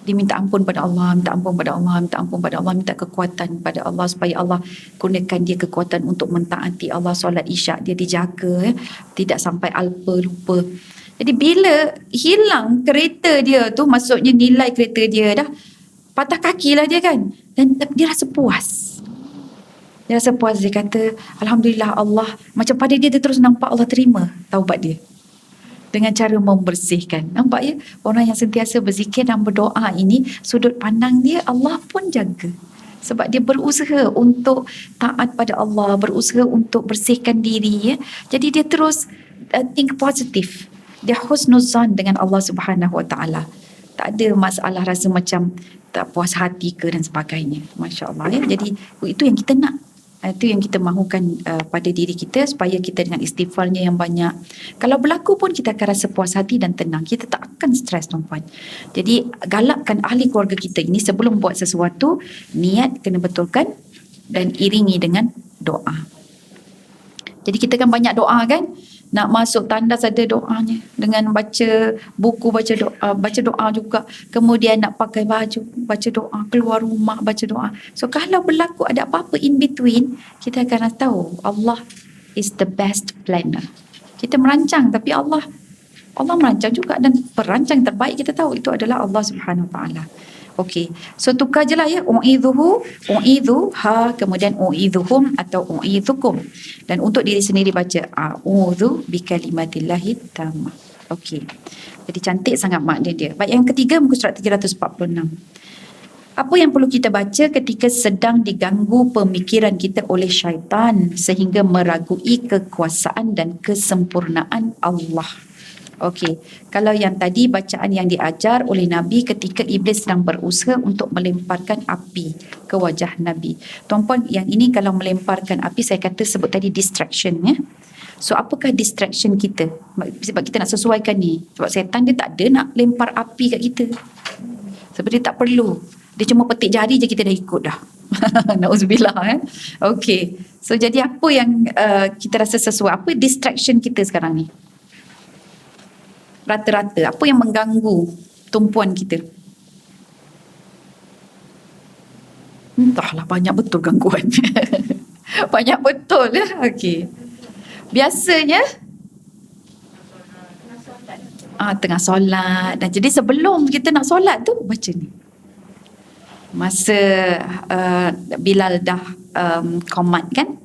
Dia minta ampun pada Allah, minta ampun pada Allah, minta ampun pada Allah, minta kekuatan pada Allah supaya Allah kurniakan dia kekuatan untuk mentaati Allah. Solat isyak dia dijaga, tidak sampai alpa lupa. Jadi bila hilang kereta dia tu, maksudnya nilai kereta dia dah patah kaki lah dia kan, dan dia rasa puas. Dia rasa puas, dia kata Alhamdulillah Allah, macam pada dia terus nampak Allah terima taubat dia dengan cara membersihkan. Nampak ya, orang yang sentiasa berzikir dan berdoa ini, sudut pandang dia Allah pun jaga. Sebab dia berusaha untuk taat pada Allah, berusaha untuk bersihkan diri ya. Jadi dia terus think positif. Dia husnuzan dengan Allah Subhanahu Wa Taala. Tak ada masalah rasa macam tak puas hati ke dan sebagainya. Masya-Allah ya. Jadi itu yang kita nak. Itu yang kita mahukan pada diri kita, supaya kita dengan istighfarnya yang banyak. Kalau berlaku pun kita akan rasa puas hati dan tenang. Kita tak akan stres tuan-puan. Jadi galakkan ahli keluarga kita ini sebelum buat sesuatu, niat kena betulkan dan iringi dengan doa. Jadi kita kan banyak doa kan. Nak masuk tandas ada doanya. Dengan baca buku, baca doa juga. Kemudian nak pakai baju, baca doa. Keluar rumah, baca doa. So kalau berlaku ada apa-apa in between, kita akan tahu Allah is the best planner. Kita merancang tapi Allah merancang juga, dan perancang terbaik kita tahu itu adalah Allah Subhanahu Wa Taala. Okey. So tukar je lah ya. U'idhuha, kemudian u'idhuhum atau u'idhukum. Dan untuk diri sendiri baca a'udhu bikalimatillahi tammah. Okey. Jadi cantik sangat makna dia. Baik, yang ketiga muka surat 346. Apa yang perlu kita baca ketika sedang diganggu pemikiran kita oleh syaitan sehingga meragui kekuasaan dan kesempurnaan Allah? Okey, kalau yang tadi bacaan yang diajar oleh Nabi ketika Iblis sedang berusaha untuk melemparkan api ke wajah Nabi. Tuan-puan, yang ini kalau melemparkan api, saya kata sebut tadi distraction ya. So apakah distraction kita? Sebab kita nak sesuaikan ni. Sebab setan dia tak ada nak lempar api kat kita. Sebab dia tak perlu. Dia cuma petik jari je kita dah ikut dah. Nauzubillah eh. Okey. So jadi apa yang kita rasa sesuai? Apa distraction kita sekarang ni? Rata-rata apa yang mengganggu tumpuan kita? Entahlah, banyak betul gangguan. Banyak betul ya. Okey. Biasanya tengah solat. Dan jadi sebelum kita nak solat tu baca ni. Masa Bilal dah qomat kan?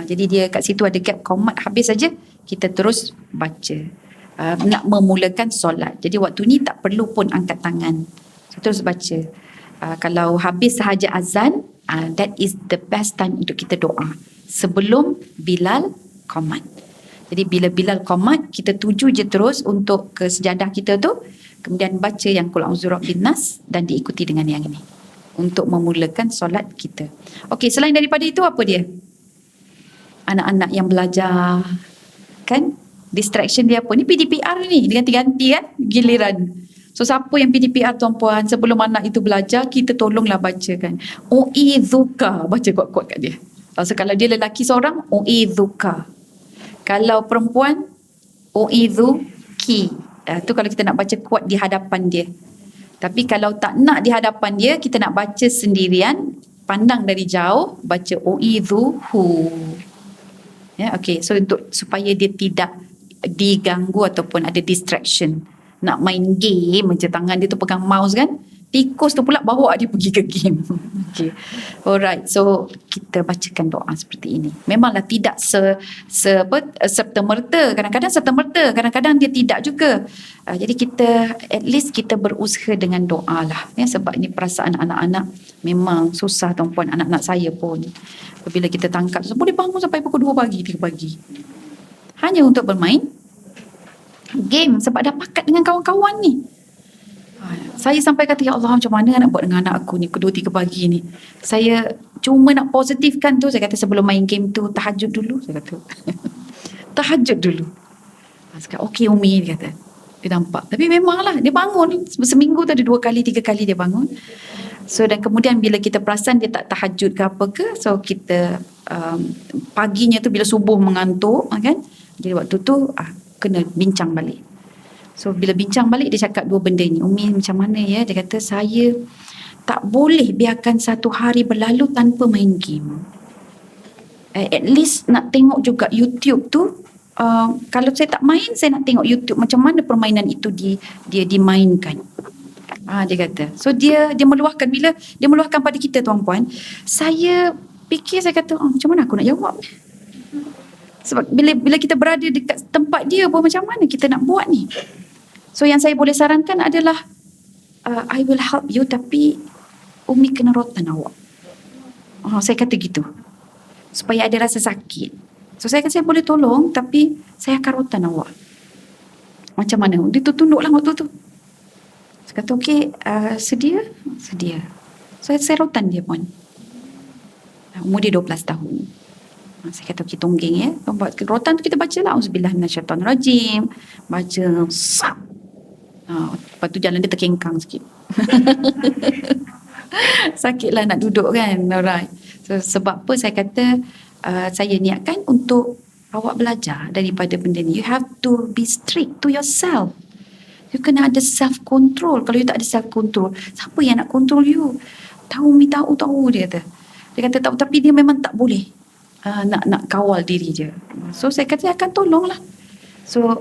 Jadi dia kat situ ada gap qomat, habis saja kita terus baca. Nak memulakan solat. Jadi waktu ni tak perlu pun angkat tangan. So, terus baca. Kalau habis sahaja azan, that is the best time untuk kita doa. Sebelum Bilal qomat. Jadi bila Bilal qomat, kita tuju je terus untuk ke sejadah kita tu. Kemudian baca yang Qul a'udzu birabbin nas dan diikuti dengan yang ini. Untuk memulakan solat kita. Okey, selain daripada itu apa dia? Anak-anak yang belajar. Kan? Distraction dia apa? Ni PDPR ni. Ganti-ganti kan? Giliran. So siapa yang PDPR tuan-puan? Sebelum anak itu belajar, kita tolonglah bacakan. U'idhuka. Baca kuat-kuat kat dia. So kalau dia lelaki seorang, U'idhuka. Kalau perempuan, U'idhuki. Tu kalau kita nak baca kuat di hadapan dia. Tapi kalau tak nak di hadapan dia, kita nak baca sendirian, pandang dari jauh, baca U'idhuhu. Ya, okey. So supaya dia tidak diganggu ataupun ada distraction. Nak main game macam tangan dia tu pegang mouse kan, tikus tu pula bawa dia pergi ke game. Okay. Alright, so kita bacakan doa seperti ini. Memanglah tidak serta-merta, kadang-kadang serta-merta, kadang-kadang dia tidak juga. Jadi kita at least kita berusaha dengan doa lah ya, sebab ini perasaan anak-anak memang susah tuan-puan. Anak-anak saya pun bila kita tangkap boleh bangun sampai pukul 2 pagi, 3 pagi hanya untuk bermain game sebab dah pakat dengan kawan-kawan ni. Saya sampai kata, ya Allah, macam mana nak buat dengan anak aku ni 2-3 pagi ni. Saya cuma nak positifkan tu. Saya kata sebelum main game tu tahajud dulu. Saya kata tahajud dulu. Saya kata okey Umi, dia kata. Dia nampak. Tapi memanglah dia bangun. Seminggu tu ada 2 kali 3 kali dia bangun. So dan kemudian bila kita perasan dia tak tahajud ke apa ke, so kita paginya tu bila subuh mengantuk kan. Jadi waktu tu kena bincang balik. So bila bincang balik dia cakap 2 benda ni. Umi macam mana ya? Dia kata saya tak boleh biarkan 1 hari berlalu tanpa main game. At least nak tengok juga YouTube tu. Kalau saya tak main, saya nak tengok YouTube macam mana permainan itu dia dimainkan. Dia kata. So dia meluahkan. Bila dia meluahkan pada kita tuan-puan, saya fikir, saya kata macam mana aku nak jawab. Sebab bila kita berada dekat tempat dia pun macam mana kita nak buat ni. So yang saya boleh sarankan adalah I will help you, tapi Umi kena rotan awak. Saya kata gitu. Supaya ada rasa sakit. So saya kata saya boleh tolong, tapi saya akan rotan awak. Macam mana? Dia tunduklah waktu tu. Saya kata okey, sedia? Sedia. So saya rotan dia pun. Umur dia 12 tahun. Saya kata okey, tonggeng ya. Rotan tu kita baca lah auzubillah minasyaitonirrajim. Baca sap. Lepas tu jalan dia terkengkang sikit. Sakitlah nak duduk kan. Alright. So, sebab apa saya kata saya niatkan untuk Awak belajar daripada benda ni. You have to be strict to yourself. You kena ada self control. Kalau you tak ada self control, siapa yang nak control you? Tahu dia kata. Dia kata tahu, tapi dia memang tak boleh nak kawal diri dia. So saya kata akan tolonglah. So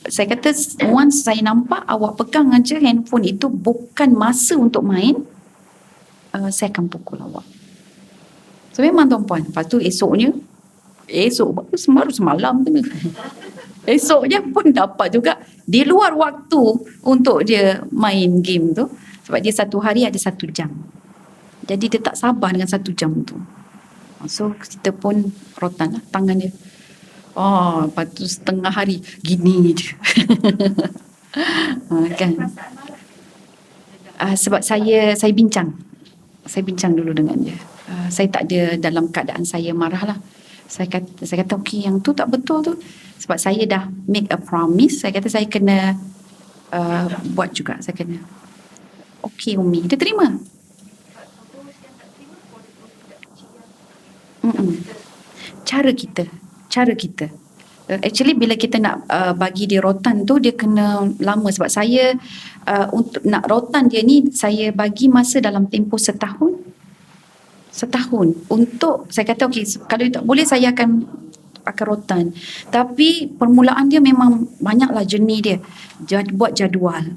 saya kata once saya nampak awak pegang aja handphone itu bukan masa untuk main, saya akan pukul awak. So memang tuan-puan. Lepas tu baru semalam tu. Esoknya pun dapat juga di luar waktu untuk dia main game tu. Sebab dia satu hari ada 1 jam. Jadi dia tak sabar dengan 1 jam tu. So kita pun rotan lah tangan dia. Lepas tu setengah hari gini je. Kan. Sebab saya bincang. Saya bincang dulu dengan dia. Saya tak ada dalam keadaan saya marah lah. Saya kata okey, yang tu tak betul tu. Sebab saya dah make a promise. Saya kata saya kena buat juga. Saya kena. Okey Umi. Dia terima. Cara kita. Actually bila kita nak bagi dia rotan tu, dia kena lama. Sebab saya untuk nak rotan dia ni, saya bagi masa dalam tempoh setahun. Untuk saya kata okey, kalau tak boleh saya akan pakai rotan. Tapi permulaan dia memang banyaklah jenis dia. Buat jadual.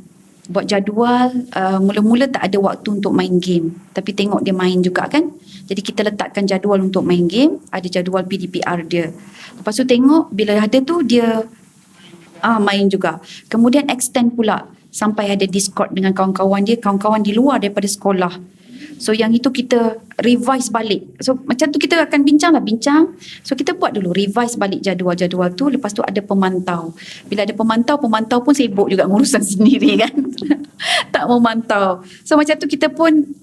Mula-mula tak ada waktu untuk main game. Tapi tengok dia main juga kan. Jadi kita letakkan jadual untuk main game. Ada jadual PDPR dia. Lepas tu tengok bila ada tu dia main juga. Kemudian extend pula sampai ada Discord dengan kawan-kawan dia. Kawan-kawan di luar daripada sekolah. So yang itu kita revise balik. So macam tu kita akan bincang. So kita buat dulu revise balik jadual-jadual tu. Lepas tu ada pemantau. Bila ada pemantau pun sibuk juga ngurusan sendiri kan. Tak memantau. So macam tu kita pun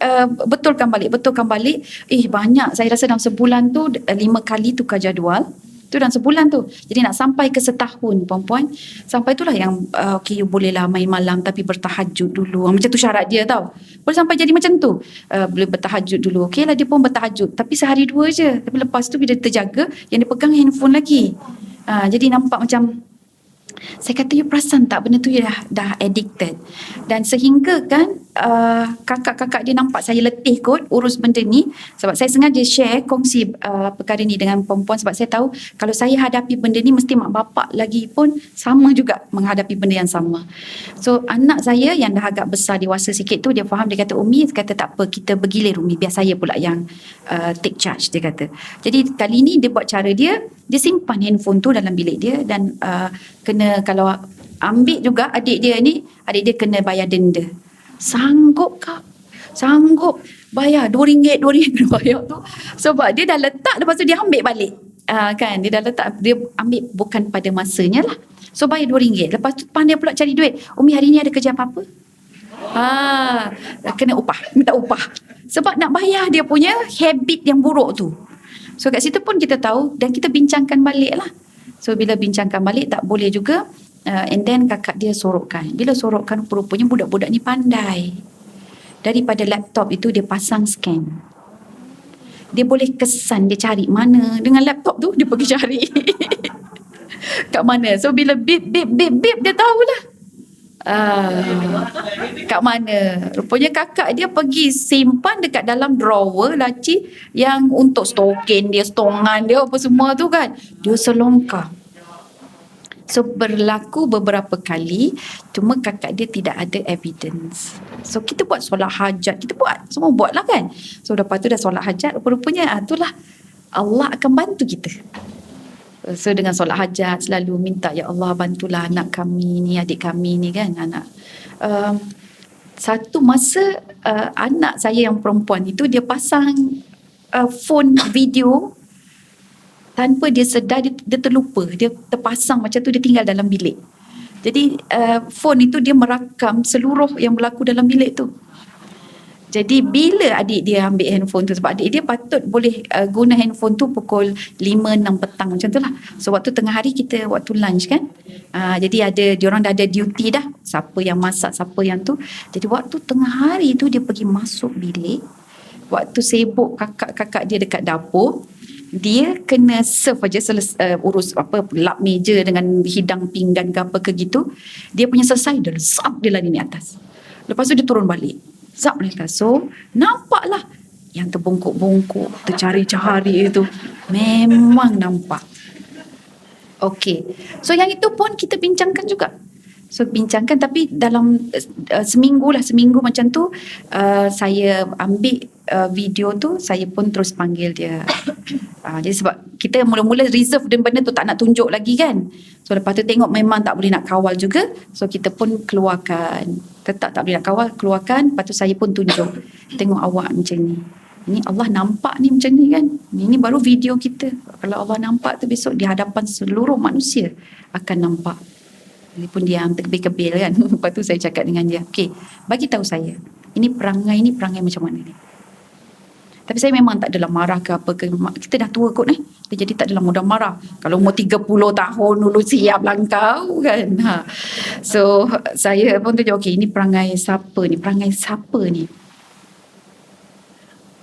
betulkan balik. Banyak. Saya rasa dalam sebulan tu 5 kali tukar jadual. Tu dalam sebulan tu. Jadi nak sampai ke setahun puan-puan. Sampai itulah yang okey you bolehlah main malam tapi bertahajud dulu. Macam tu syarat dia tau. Boleh sampai jadi macam tu. Boleh bertahajud dulu. Okey lah dia pun bertahajud. Tapi sehari 2 je. Tapi lepas tu bila dia terjaga, yang dia pegang handphone lagi. Jadi nampak macam saya kata you perasan tak benda tu dah addicted. Dan sehingga kan kakak-kakak dia nampak saya letih kot urus benda ni. Sebab saya sengaja kongsi perkara ni dengan perempuan. Sebab saya tahu kalau saya hadapi benda ni mesti mak bapak lagi pun sama juga menghadapi benda yang sama. So anak saya yang dah agak besar dewasa sikit tu dia faham. Dia kata Umi, kata tak apa kita bergilir Umi, biar saya pula yang take charge dia kata. Jadi kali ni dia buat cara dia simpan handphone tu dalam bilik dia. Dan kena kalau ambil juga adik dia kena bayar denda. Sanggup bayar RM2 kena bayar tu. Sebab dia dah letak, lepas tu dia ambil balik. Kan dia dah letak, dia ambil bukan pada masanya lah. So bayar RM2. Lepas tu pandai pula cari duit. Umi hari ni ada kerja apa-apa? Kena minta upah. Sebab nak bayar dia punya habit yang buruk tu. So kat situ pun kita tahu dan kita bincangkan balik lah. So bila bincangkan balik tak boleh juga. And then kakak dia sorokkan. Bila sorokkan rupanya budak-budak ni pandai. Daripada laptop itu dia pasang scan. Dia boleh kesan, dia cari mana. Dengan laptop tu dia pergi cari. Kat mana. So bila beep dia tahulah. Kat mana. Rupanya kakak dia pergi simpan dekat dalam drawer laci yang untuk stokin dia, stongan dia apa semua tu kan. Dia selongkar. So berlaku beberapa kali, cuma kakak dia tidak ada evidence. So kita buat solat hajat, semua buat lah kan. So lepas tu dah solat hajat, rupa-rupanya itulah Allah akan bantu kita. So dengan solat hajat selalu minta ya Allah bantulah anak kami ni, adik kami ni kan anak. Satu masa anak saya yang perempuan itu dia pasang phone video. Tanpa dia sedar, dia terlupa. Dia terpasang macam tu, dia tinggal dalam bilik. Jadi, phone itu dia merakam seluruh yang berlaku dalam bilik tu. Jadi, bila adik dia ambil handphone tu, sebab adik dia patut boleh guna handphone tu pukul 5-6 petang macam tu lah. So, waktu tengah hari kita, waktu lunch kan. Jadi, diorang dah ada duty dah. Siapa yang masak, siapa yang tu. Jadi, waktu tengah hari tu, dia pergi masuk bilik. Waktu sibuk kakak-kakak dia dekat dapur. dia kena serve aja urus apa lap meja dengan hidang pinggan ke apa ke gitu. Dia punya selesai, dia zap dia lari ni atas. Lepas tu dia turun balik. Zap ni atas. So nampaklah yang terbongkok-bongkok, tercari-cari itu. Memang nampak. Okey. So yang itu pun kita bincangkan juga. So bincangkan, tapi dalam seminggu macam tu saya ambil video tu, saya pun terus panggil dia. Jadi sebab kita mula-mula reserve dan benda tu tak nak tunjuk lagi kan. So lepas tu tengok memang tak boleh nak kawal juga. So kita pun keluarkan. Tetap tak boleh nak kawal, keluarkan. Lepas tu saya pun tunjuk. Tengok awak macam ni. Ini Allah nampak ni macam ni kan. Ini baru video kita. Kalau Allah nampak tu besok di hadapan seluruh manusia akan nampak. Ini pun dia yang terkebil-kebil kan. Lepas tu saya cakap dengan dia, okey, bagi tahu saya, ini perangai macam mana ni. Tapi saya memang tak adalah marah ke apa ke. Kita dah tua kot jadi tak adalah mudah marah. Kalau umur 30 tahun dulu siap lah kau kan. So saya pun tunjuk, okey, ini perangai siapa ni.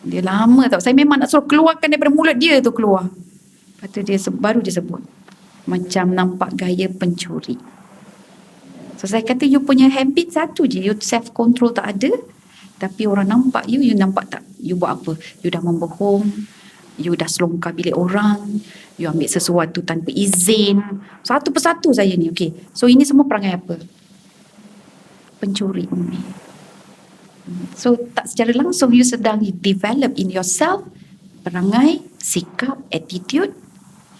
Dia lama tau. Saya memang nak suruh keluarkan daripada mulut dia tu keluar. Lepas tu baru dia sebut. Macam nampak gaya pencuri. So saya kata you punya habit satu je, you self control tak ada, tapi orang nampak you nampak tak? You buat apa? You dah membohong, you dah selongkar bilik orang, you ambil sesuatu tanpa izin. Satu persatu saya ni, okey. So ini semua perangai apa? Pencuri Umi. So tak secara langsung you sedang develop in yourself perangai, sikap, attitude.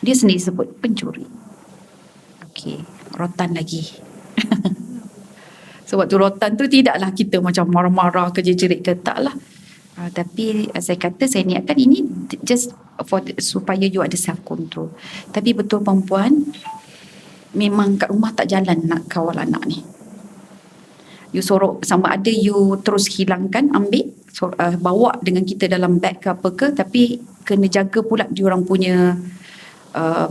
Dia sendiri sebut pencuri. Okey, rotan lagi. So waktu rotan tu tidaklah kita macam marah-marah ke jerit ke, taklah. Tapi saya kata saya niatkan ini just supaya you ada self control. Tapi betul perempuan memang kat rumah tak jalan nak kawal anak ni. You sorok, sama ada you terus hilangkan, ambil, bawa dengan kita dalam beg ke apa ke, tapi kena jaga pula diorang punya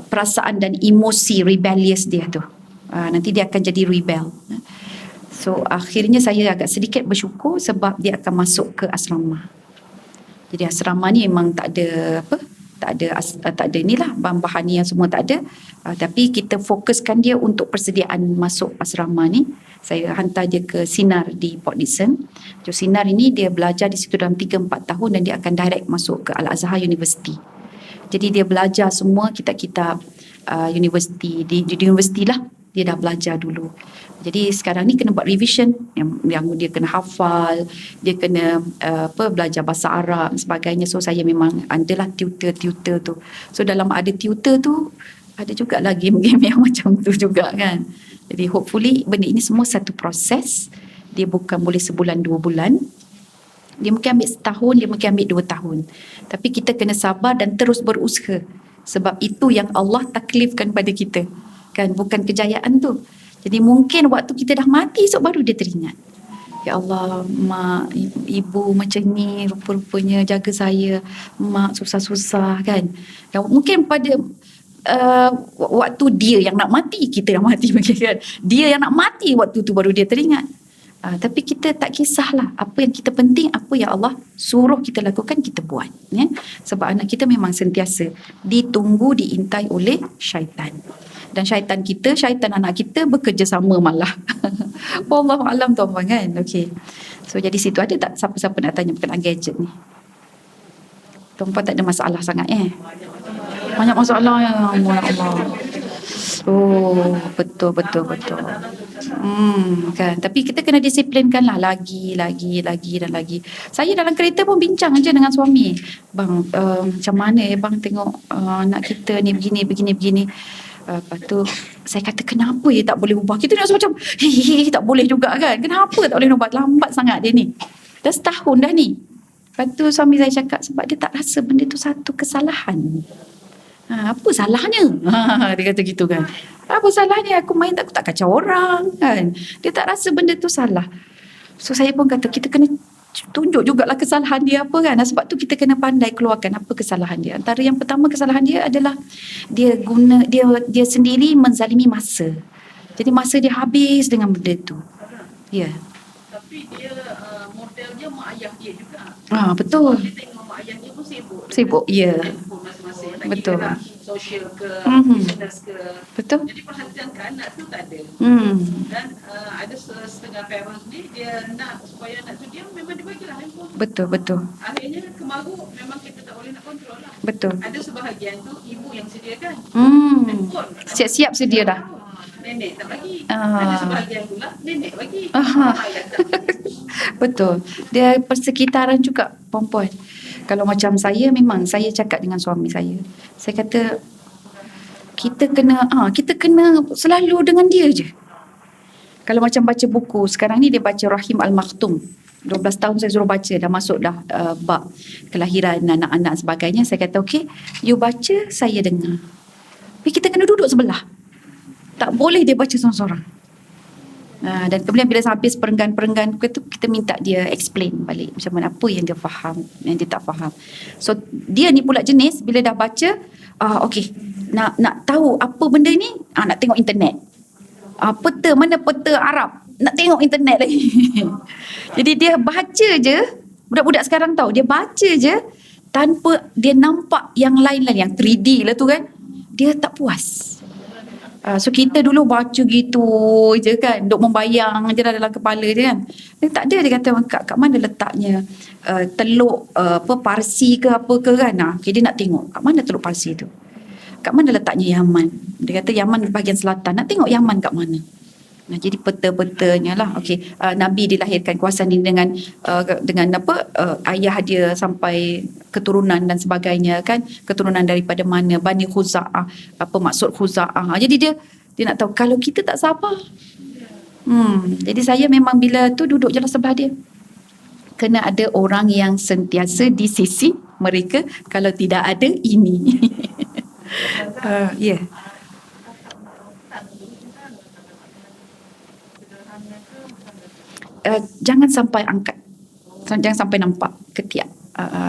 perasaan dan emosi rebellious dia tu. Nanti dia akan jadi rebel. So akhirnya saya agak sedikit bersyukur sebab dia akan masuk ke asrama. Jadi asrama ni memang tak ada tak ada inilah bahan-bahan ni yang semua tak ada. Tapi kita fokuskan dia untuk persediaan masuk asrama ni. Saya hantar dia ke Sinar di Port Dickson. So Sinar ini dia belajar di situ dalam 3-4 tahun dan dia akan direct masuk ke Al-Azhar University. Jadi dia belajar semua kitab-kitab universiti di universiti lah. Dia dah belajar dulu. Jadi sekarang ni kena buat revision yang dia kena hafal, dia kena belajar bahasa Arab dan sebagainya. So saya memang adalah tutor tu. So dalam ada tutor tu ada jugalah game-game yang macam tu juga kan. Jadi hopefully benda ini semua satu proses. Dia bukan boleh sebulan 2 bulan. Dia mungkin ambil setahun, dia mungkin ambil 2 tahun. Tapi kita kena sabar dan terus berusaha. Sebab itu yang Allah taklifkan pada kita. Kan, bukan kejayaan tu. Jadi mungkin waktu kita dah mati, esok baru dia teringat. Ya Allah, mak, ibu macam ni rupa-rupanya jaga saya. Mak susah-susah kan. Dan mungkin pada waktu dia yang nak mati, kita dah mati kan. Dia yang nak mati waktu tu baru dia teringat. Tapi kita tak kisahlah. Apa yang kita penting, apa yang Allah suruh kita lakukan, kita buat. Ya? Sebab anak kita memang sentiasa ditunggu, diintai oleh syaitan. Dan syaitan anak kita bekerjasama malah. Wallahualam tuan-tuan kan. Okay. So jadi situ ada tak siapa-siapa nak tanya berkenaan gadget ni? Tuan-tuan tak ada masalah sangat Banyak masalah ya Allah. Oh, betul. Kan. Tapi kita kena disiplinkan lah lagi. Saya dalam kereta pun bincang aja dengan suami. Bang, macam mana bang tengok anak kita ni begini. Lepas tu saya kata kenapa tak boleh ubah? Kita nak macam tak boleh juga kan. Kenapa tak boleh ubah? Lambat sangat dia ni. Dah setahun dah ni. Lepas tu suami saya cakap sebab dia tak rasa benda tu satu kesalahan. Apa salahnya? Dia kata gitu kan. Apa salahnya aku main tak kacau orang kan. Dia tak rasa benda tu salah. So saya pun kata kita kena tunjuk jugalah kesalahan dia apa kan. Sebab tu kita kena pandai keluarkan apa kesalahan dia. Antara yang pertama kesalahan dia adalah dia sendiri menzalimi masa. Jadi masa dia habis dengan benda tu. Ya. Tapi dia modelnya mak ayah dia juga. Betul. Dia tengok mak ayah dia pun sibuk. Ya. lagi Betul. dalam sosial ke, business ke. Betul. Jadi perhatian ke anak tu tak ada. Dan ada setengah parents ni dia nak supaya anak tu diam, memang dia bagilah handphone. Betul. Akhirnya kemaru memang kita tak boleh nak kontrol lah. Betul. Ada sebahagian tu ibu yang sediakan handphone. Siap-siap sedia dah. Nenek tak bagi. Ada sebahagian pula nenek bagi. Betul. Dia persekitaran juga perempuan. Kalau macam saya, memang saya cakap dengan suami saya. Saya kata kita kena selalu dengan dia je. Kalau macam baca buku, sekarang ni dia baca Rahim Al-Maktum. 12 tahun saya suruh baca, dah masuk dah bab kelahiran anak-anak sebagainya. Saya kata okey, you baca, saya dengar. Tapi kita kena duduk sebelah. Tak boleh dia baca seorang-seorang. Dan kemudian bila habis perenggan-perenggan itu, kita minta dia explain balik macam mana, apa yang dia faham, yang dia tak faham. So dia ni pula jenis bila dah baca, okey, nak tahu apa benda ni, nak tengok internet. Peta, mana peta Arab, nak tengok internet lagi. Jadi dia baca je, budak-budak sekarang tahu, dia baca je tanpa dia nampak yang lain-lain, yang 3D lah tu kan, dia tak puas. So kita dulu baca gitu je kan, duk membayang je dalam kepala je kan. Dia tak ada, dia kata kat mana letaknya teluk Parsi ke apa ke kan. Okay, dia nak tengok kat mana teluk Parsi tu, kat mana letaknya Yaman. Dia kata Yaman bahagian selatan, nak tengok Yaman kat mana. Jadi peta-petanya lah. Okey, Nabi dilahirkan kawasan ini dengan ayah dia sampai keturunan dan sebagainya kan, keturunan daripada mana, Bani Khuza'ah, apa maksud Khuza'ah. Jadi dia nak tahu. Kalau kita tak sabar, jadi saya memang bila tu duduk je lah sebelah dia. Kena ada orang yang sentiasa di sisi mereka, kalau tidak ada ini. Ya. Jangan sampai angkat, jangan sampai nampak ketiak.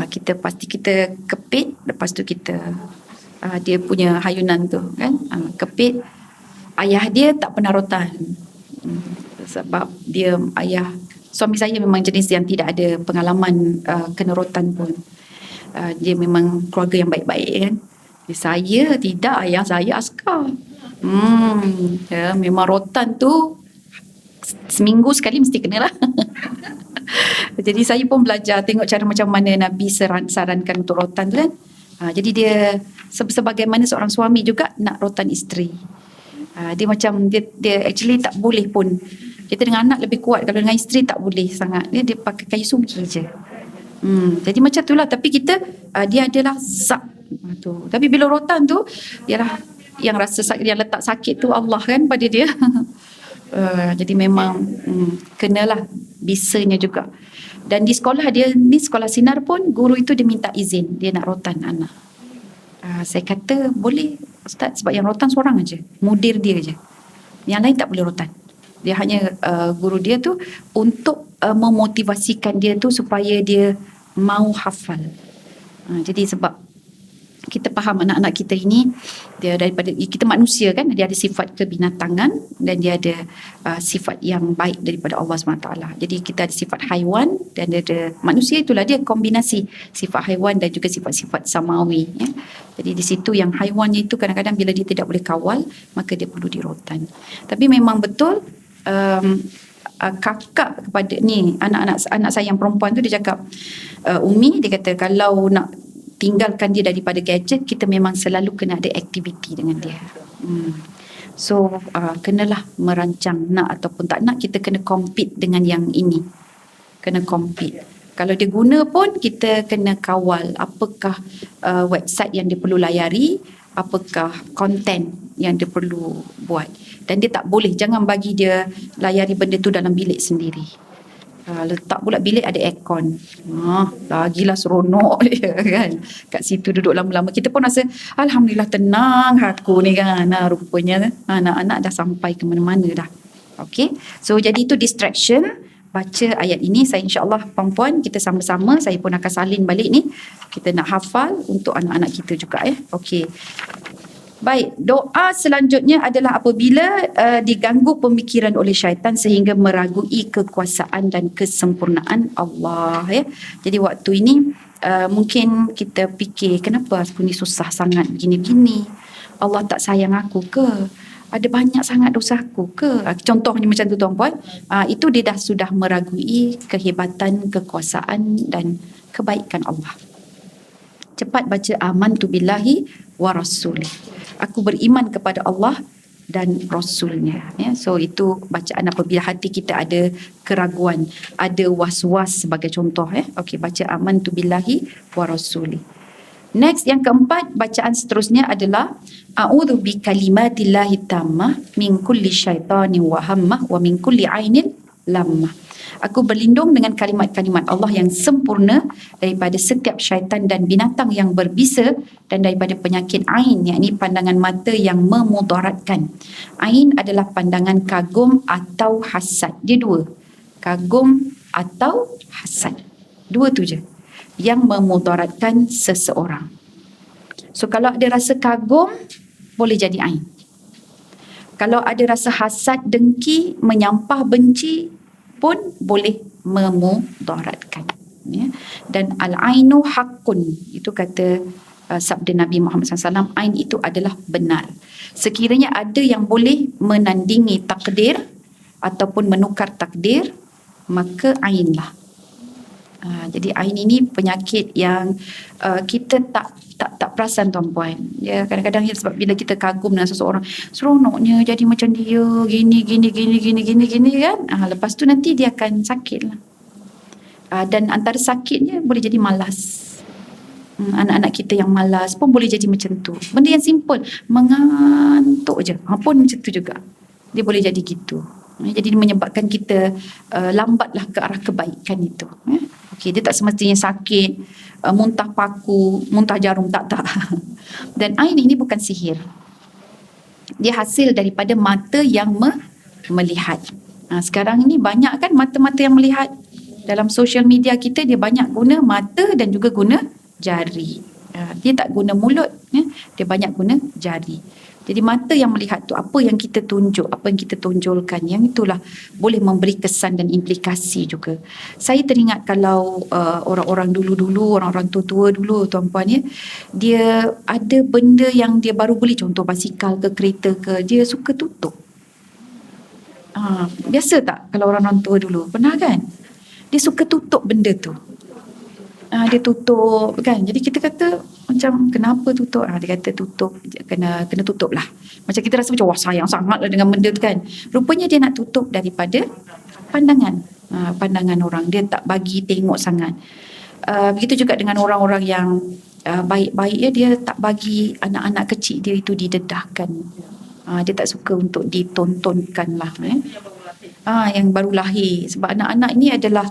Kita pasti kita kepit, lepas tu kita dia punya hayunan tu kan, kepit. Ayah dia tak pernah rotan, sebab dia suami saya memang jenis yang tidak ada pengalaman kena rotan pun. Dia memang keluarga yang baik-baik kan. Saya tidak, ayah saya askar. Memang rotan tu seminggu sekali mesti kena lah. Jadi saya pun belajar tengok cara macam mana Nabi sarankan untuk rotan tu kan. Jadi dia sebagaimana seorang suami juga nak rotan isteri. Dia macam dia actually tak boleh pun. Kita dengan anak lebih kuat, kalau dengan isteri tak boleh sangat. Dia pakai kayu sugi je. Jadi macam itulah. Tapi kita dia adalah zat tu. Tapi bila rotan tu ialah yang rasa sakit, yang letak sakit tu Allah kan pada dia. Jadi memang kenalah bisanya juga. Dan di sekolah dia ni, sekolah sinar pun, guru itu dia minta izin dia nak rotan anak. Saya kata boleh Ustaz, sebab yang rotan seorang aja, mudir dia je, yang lain tak boleh rotan. Dia hanya guru dia tu untuk memotivasikan dia tu supaya dia mau hafal. Jadi sebab kita faham anak-anak kita ini, dia daripada kita manusia kan, dia ada sifat kebinatangan dan dia ada sifat yang baik daripada Allah SWT. Jadi kita ada sifat haiwan dan dia ada manusia, itulah dia kombinasi sifat haiwan dan juga sifat-sifat samawi ya. Jadi di situ yang haiwannya itu kadang-kadang bila dia tidak boleh kawal, maka dia perlu dirotan. Tapi memang betul kakak kepada ni anak saya yang perempuan tu, dia cakap Umi, dia kata kalau nak tinggalkan dia daripada gadget, kita memang selalu kena ada aktiviti dengan dia. So kenalah merancang, nak ataupun tak nak, kita kena compete dengan yang ini. Kena compete. Kalau dia guna pun kita kena kawal apakah website yang dia perlu layari, apakah konten yang dia perlu buat. Dan dia tak boleh, jangan bagi dia layari benda tu dalam bilik sendiri. Letak pula bilik ada aircon. Lagilah seronok dia kan. Kat situ duduk lama-lama. Kita pun rasa alhamdulillah tenang aku ni kan. Rupanya anak-anak dah sampai ke mana-mana dah. Okay. So jadi itu distraction. Baca ayat ini. Saya insyaAllah perempuan kita sama-sama. Saya pun akan salin balik ni. Kita nak hafal untuk anak-anak kita juga ya. Okay. Baik, doa selanjutnya adalah apabila diganggu pemikiran oleh syaitan sehingga meragui kekuasaan dan kesempurnaan Allah ya. Jadi waktu ini mungkin kita fikir, kenapa aku ni susah sangat begini-begini? Allah tak sayang aku ke? Ada banyak sangat dosa aku ke? Contohnya macam tu tuan-puan. Itu dia dah sudah meragui kehebatan, kekuasaan dan kebaikan Allah. Cepat baca amantu billahi wa rasulih. Aku beriman kepada Allah dan Rasulnya. Ya. So itu bacaan apabila hati kita ada keraguan, ada was-was sebagai contoh. Okey, baca amantu billahi wa rasulih. Next, yang keempat, bacaan seterusnya adalah a'udzu bi kalimatillahi tammah min kulli syaitanin wa hammah wa min kulli ainin lammah. Aku berlindung dengan kalimat-kalimat Allah yang sempurna daripada setiap syaitan dan binatang yang berbisa dan daripada penyakit ain, yakni pandangan mata yang memudaratkan. Ain adalah pandangan kagum atau hasad. Dia dua. Kagum atau hasad. Dua tu je yang memudaratkan seseorang. So kalau ada rasa kagum, boleh jadi ain. Kalau ada rasa hasad, dengki, menyampah, benci pun boleh memudaratkan. Ya. Dan al-ainu haqqun, itu kata sabda Nabi Muhammad SAW, ain itu adalah benar. Sekiranya ada yang boleh menandingi takdir ataupun menukar takdir, maka ainlah. Jadi ain ini penyakit yang kita tak perasan tuan-puan. Ya, kadang-kadang sebab bila kita kagum dengan seseorang, seronoknya jadi macam dia, gini kan. Lepas tu nanti dia akan sakit lah. Dan antara sakitnya boleh jadi malas. Anak-anak kita yang malas pun boleh jadi macam tu. Benda yang simple, mengantuk je, pun macam tu juga. Dia boleh jadi gitu. Jadi menyebabkan kita lambatlah ke arah kebaikan itu. Okey, dia tak semestinya sakit, muntah paku, muntah jarum, tak. Dan ain ini bukan sihir. Dia hasil daripada mata yang melihat. Sekarang ini banyak kan mata-mata yang melihat. Dalam social media kita, dia banyak guna mata dan juga guna jari. Dia tak guna mulut, dia banyak guna jari. Jadi mata yang melihat tu, apa yang kita tunjuk, apa yang kita tonjolkan, yang itulah boleh memberi kesan dan implikasi juga. Saya teringat kalau orang-orang dulu-dulu, orang-orang tua-tua dulu tuan-puan ya, dia ada benda yang dia baru beli, contoh basikal ke kereta ke, dia suka tutup. Biasa tak kalau orang-orang tua dulu? Pernah kan? Dia suka tutup benda tu. Dia tutup kan. Jadi kita kata macam kenapa tutup? Dia kata tutup, kena tutup lah. Macam kita rasa macam wah sayang sangat lah dengan benda tu kan. Rupanya dia nak tutup daripada pandangan. Pandangan orang. Dia tak bagi tengok sangat. Begitu juga dengan orang-orang yang baik-baik ya, dia tak bagi anak-anak kecil dia itu didedahkan. Dia tak suka untuk ditontonkan lah. Yang baru lahir. Sebab anak-anak ini adalah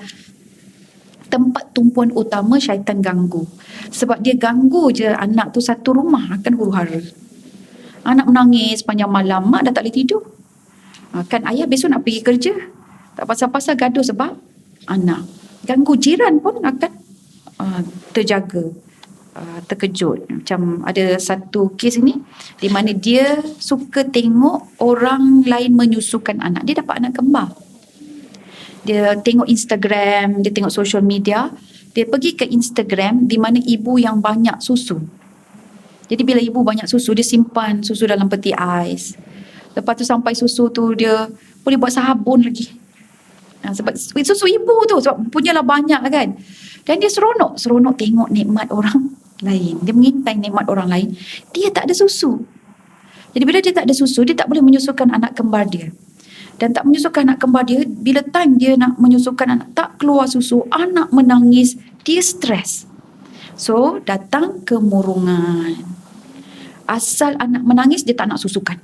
tempat tumpuan utama syaitan ganggu. Sebab dia ganggu je anak tu satu rumah akan huru-hara. Anak menangis panjang malam, mak dah tak boleh tidur. Kan ayah besok nak pergi kerja. Tak pasal-pasal gaduh sebab anak. Ganggu jiran pun akan terjaga, terkejut. Macam ada satu kes ni di mana dia suka tengok orang lain menyusukan anak. Dia dapat anak kembar. Dia tengok Instagram, dia tengok social media, dia pergi ke Instagram di mana ibu yang banyak susu. Jadi bila ibu banyak susu, dia simpan susu dalam peti ais. Lepas tu sampai susu tu dia boleh buat sabun lagi. Sebab susu ibu tu, sebab punyalah banyak kan. Dan dia seronok tengok nikmat orang lain. Dia mengintai nikmat orang lain. Dia tak ada susu. Jadi bila dia tak ada susu, dia tak boleh menyusukan anak kembar dia. Dan tak menyusukan anak kembar dia, bila time dia nak menyusukan anak, tak keluar susu, anak menangis, dia stres. So, datang kemurungan. Asal anak menangis, dia tak nak susukan.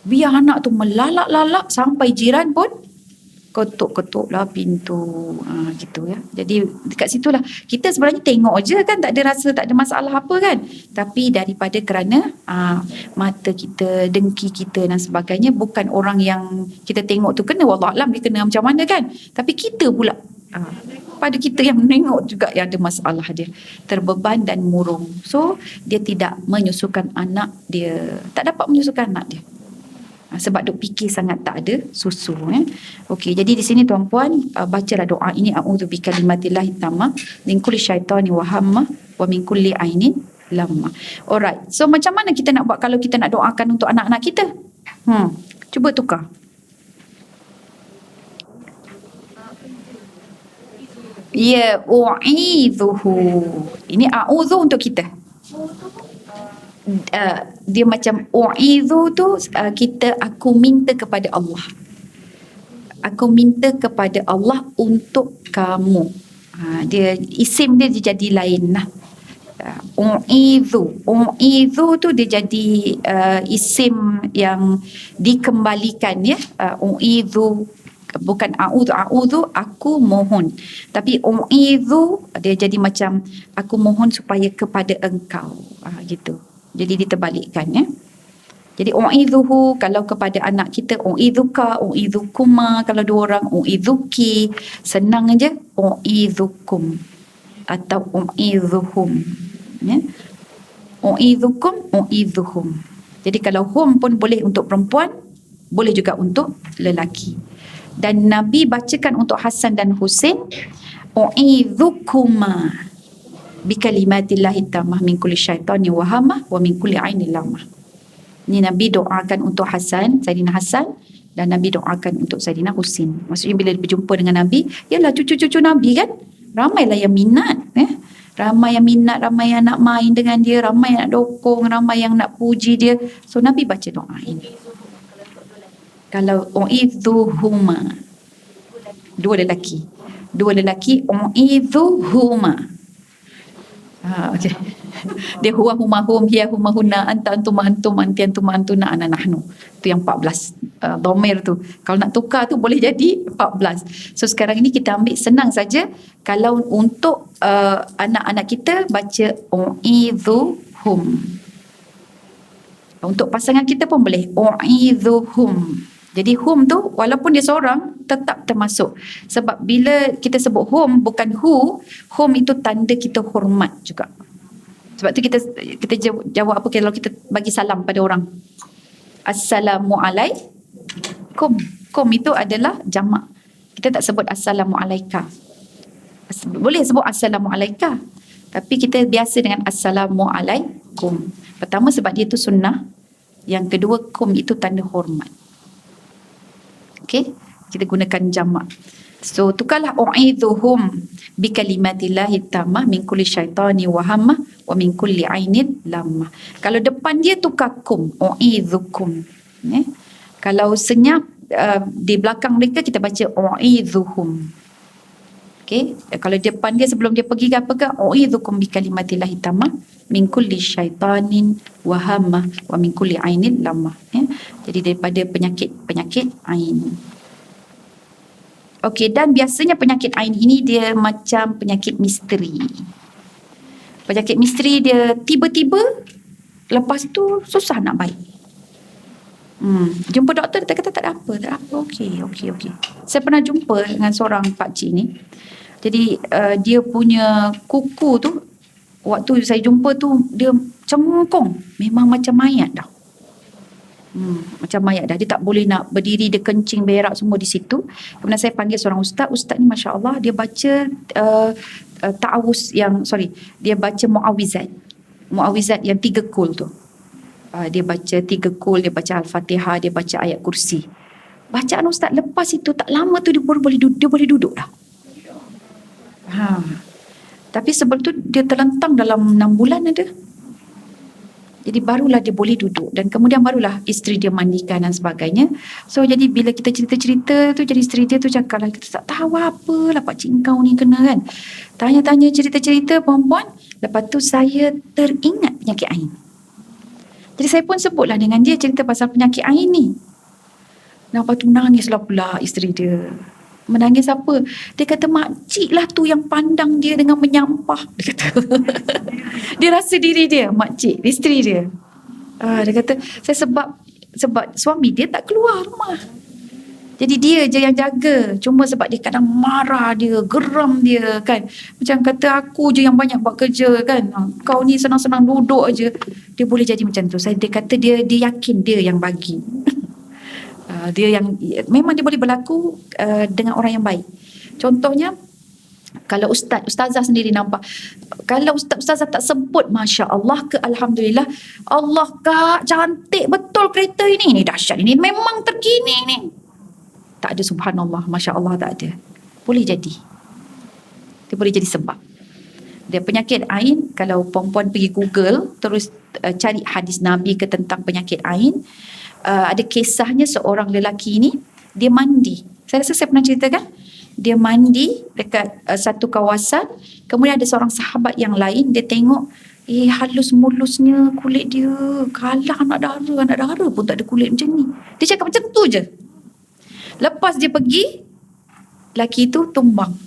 Biar anak tu melalak-lalak sampai jiran pun ketuk-ketuk lah pintu. Gitu ya. Jadi dekat situlah kita sebenarnya tengok je kan, tak ada rasa, tak ada masalah apa kan. Tapi daripada kerana mata kita, dengki kita dan sebagainya, bukan orang yang kita tengok tu kena, wallahualam dia kena macam mana kan. Tapi kita pula pada kita yang menengok juga yang ada masalah, dia terbeban dan murung. So dia tidak menyusukan anak dia, tak dapat menyusukan anak dia. Sebab duk fikir sangat tak ada susu. Okey, jadi di sini tuan-puan bacalah doa ini, a'udzu bikalimatillahi tammah min kulli syaitani wa hammah wa min kulli ainin lamma. Alright. So macam mana kita nak buat kalau kita nak doakan untuk anak-anak kita? Cuba tukar. Ya, u'idzuhu. Ini a'udzu untuk kita. Dia macam u'idzu tu aku minta kepada Allah. Aku minta kepada Allah untuk kamu. Dia isim dia jadi lain lah. U'idzu tu dia jadi isim yang dikembalikan ya. U'idzu bukan a'udzu aku mohon, tapi u'idzu dia jadi macam aku mohon supaya kepada engkau, gitu. Jadi diterbalikkan ya. Jadi u'idzuhu kalau kepada anak kita, u'idzuka, u'idzukuma, kalau dua orang u'idzuki, senang aja u'idzukum atau u'idzuhum ya. U'idzukum, u'idzuhum. Jadi kalau hum pun boleh untuk perempuan, boleh juga untuk lelaki. Dan Nabi bacakan untuk Hasan dan Husain, u'idzukuma bikalimatillahi tammah min kulli syaitani wa hamah wa min kulli ainin lamah. Ini Nabi doakan untuk Saidina Hasan, dan Nabi doakan untuk Saidina Husain. Maksudnya bila berjumpa dengan Nabi, yalah cucu-cucu Nabi kan, ramailah yang minat ramai yang minat, ramai yang nak main dengan dia, ramai yang nak dokong, ramai yang nak puji dia. So Nabi baca doa ini. Kalau u'idzuhuma, dua lelaki u'idzuhuma. Okey. Dia huwa huma hum, hiya huma hunna, anta antum antum, anti antum antuna, ana nahnu. Tu yang 14 dhamir tu. Kalau nak tukar tu boleh jadi 14. So sekarang ini kita ambil senang saja. Kalau untuk anak-anak kita baca u'idzuhum. Untuk pasangan kita pun boleh u'idzuhum. Jadi hum tu walaupun dia seorang tetap termasuk. Sebab bila kita sebut hum bukan hum itu tanda kita hormat juga. Sebab tu kita jawab apa kalau kita bagi salam pada orang. Assalamualaikum. Kum itu adalah jamak. Kita tak sebut assalamualaika. Boleh sebut assalamualaika, tapi kita biasa dengan assalamualaikum. Pertama sebab dia tu sunnah. Yang kedua kum itu tanda hormat. Okey, kita gunakan jamak. So tukarlah u'idzuhum bikalimatillahi tammah min kulli syaitani wa hammah wa min kulli ainin lamah. Kalau depan dia tukar kum, u'idzukum. Kalau senyap di belakang mereka kita baca u'idzuhum. Okey, kalau depan dia sebelum dia pergi ke apa ke, u'idzukum bikalimatillahi tammah min kulli syaitanin wa hammah wa min kulli ainin lamah. Jadi daripada penyakit ain. Okey, dan biasanya penyakit ain ini dia macam penyakit misteri. Penyakit misteri dia tiba-tiba, lepas tu susah nak baik. Jumpa doktor, dia kata tak ada apa. Okey. Saya pernah jumpa dengan seorang pakcik ni. Jadi dia punya kuku tu, waktu saya jumpa tu dia cengkung, memang macam mayat dah. Macam mayat dah. Dia tak boleh nak berdiri, dia kencing, berak semua di situ. Kemudian saya panggil seorang ustaz. Ustaz ni Masya Allah, dia baca dia baca mu'awizat yang 3 kul tu. Dia baca 3 kul, dia baca Al-Fatihah, dia baca ayat kursi. Bacaan ustaz lepas itu tak lama tu dia boleh duduk dah. Tapi sebelum tu dia terlentang dalam 6 bulan ada. Jadi barulah dia boleh duduk, dan kemudian barulah isteri dia mandikan dan sebagainya. So jadi bila kita cerita-cerita tu, jadi isteri dia tu cakap lah, kita tak tahu apa lah pakcik kau ni kena kan. Tanya-tanya cerita-cerita perempuan. Lepas tu saya teringat penyakit ain. Jadi saya pun sebutlah dengan dia cerita pasal penyakit ain ni. Lepas tu menangislah pula isteri dia. Menangis apa? Dia kata makcik lah tu yang pandang dia dengan menyampah. Dia kata dia rasa diri dia makcik, isteri dia. Dia kata saya sebab suami dia tak keluar rumah. Jadi dia je yang jaga. Cuma sebab dia kadang marah dia, geram dia kan. Macam kata aku je yang banyak buat kerja kan. Kau ni senang-senang duduk aje. Dia boleh jadi macam tu. Dia kata dia yakin dia yang bagi. Dia yang memang dia boleh berlaku dengan orang yang baik. Contohnya, kalau ustazah sendiri nampak, kalau ustazah tak sebut Masya Allah ke Alhamdulillah, Allah Kak cantik betul kereta ini dahsyat, ini memang terkini ni. Tak ada subhanallah, Masya Allah, tak ada. Boleh jadi. Dia boleh jadi sebab. Dia penyakit ain, kalau perempuan pergi Google terus cari hadis Nabi ke tentang penyakit ain, ada kisahnya seorang lelaki ni, dia mandi. Saya rasa saya pernah ceritakan. Dia mandi dekat satu kawasan, kemudian ada seorang sahabat yang lain, dia tengok halus mulusnya kulit dia, kalah anak dara pun tak ada kulit macam ni. Dia cakap macam tu je. Lepas dia pergi, lelaki itu tumbang,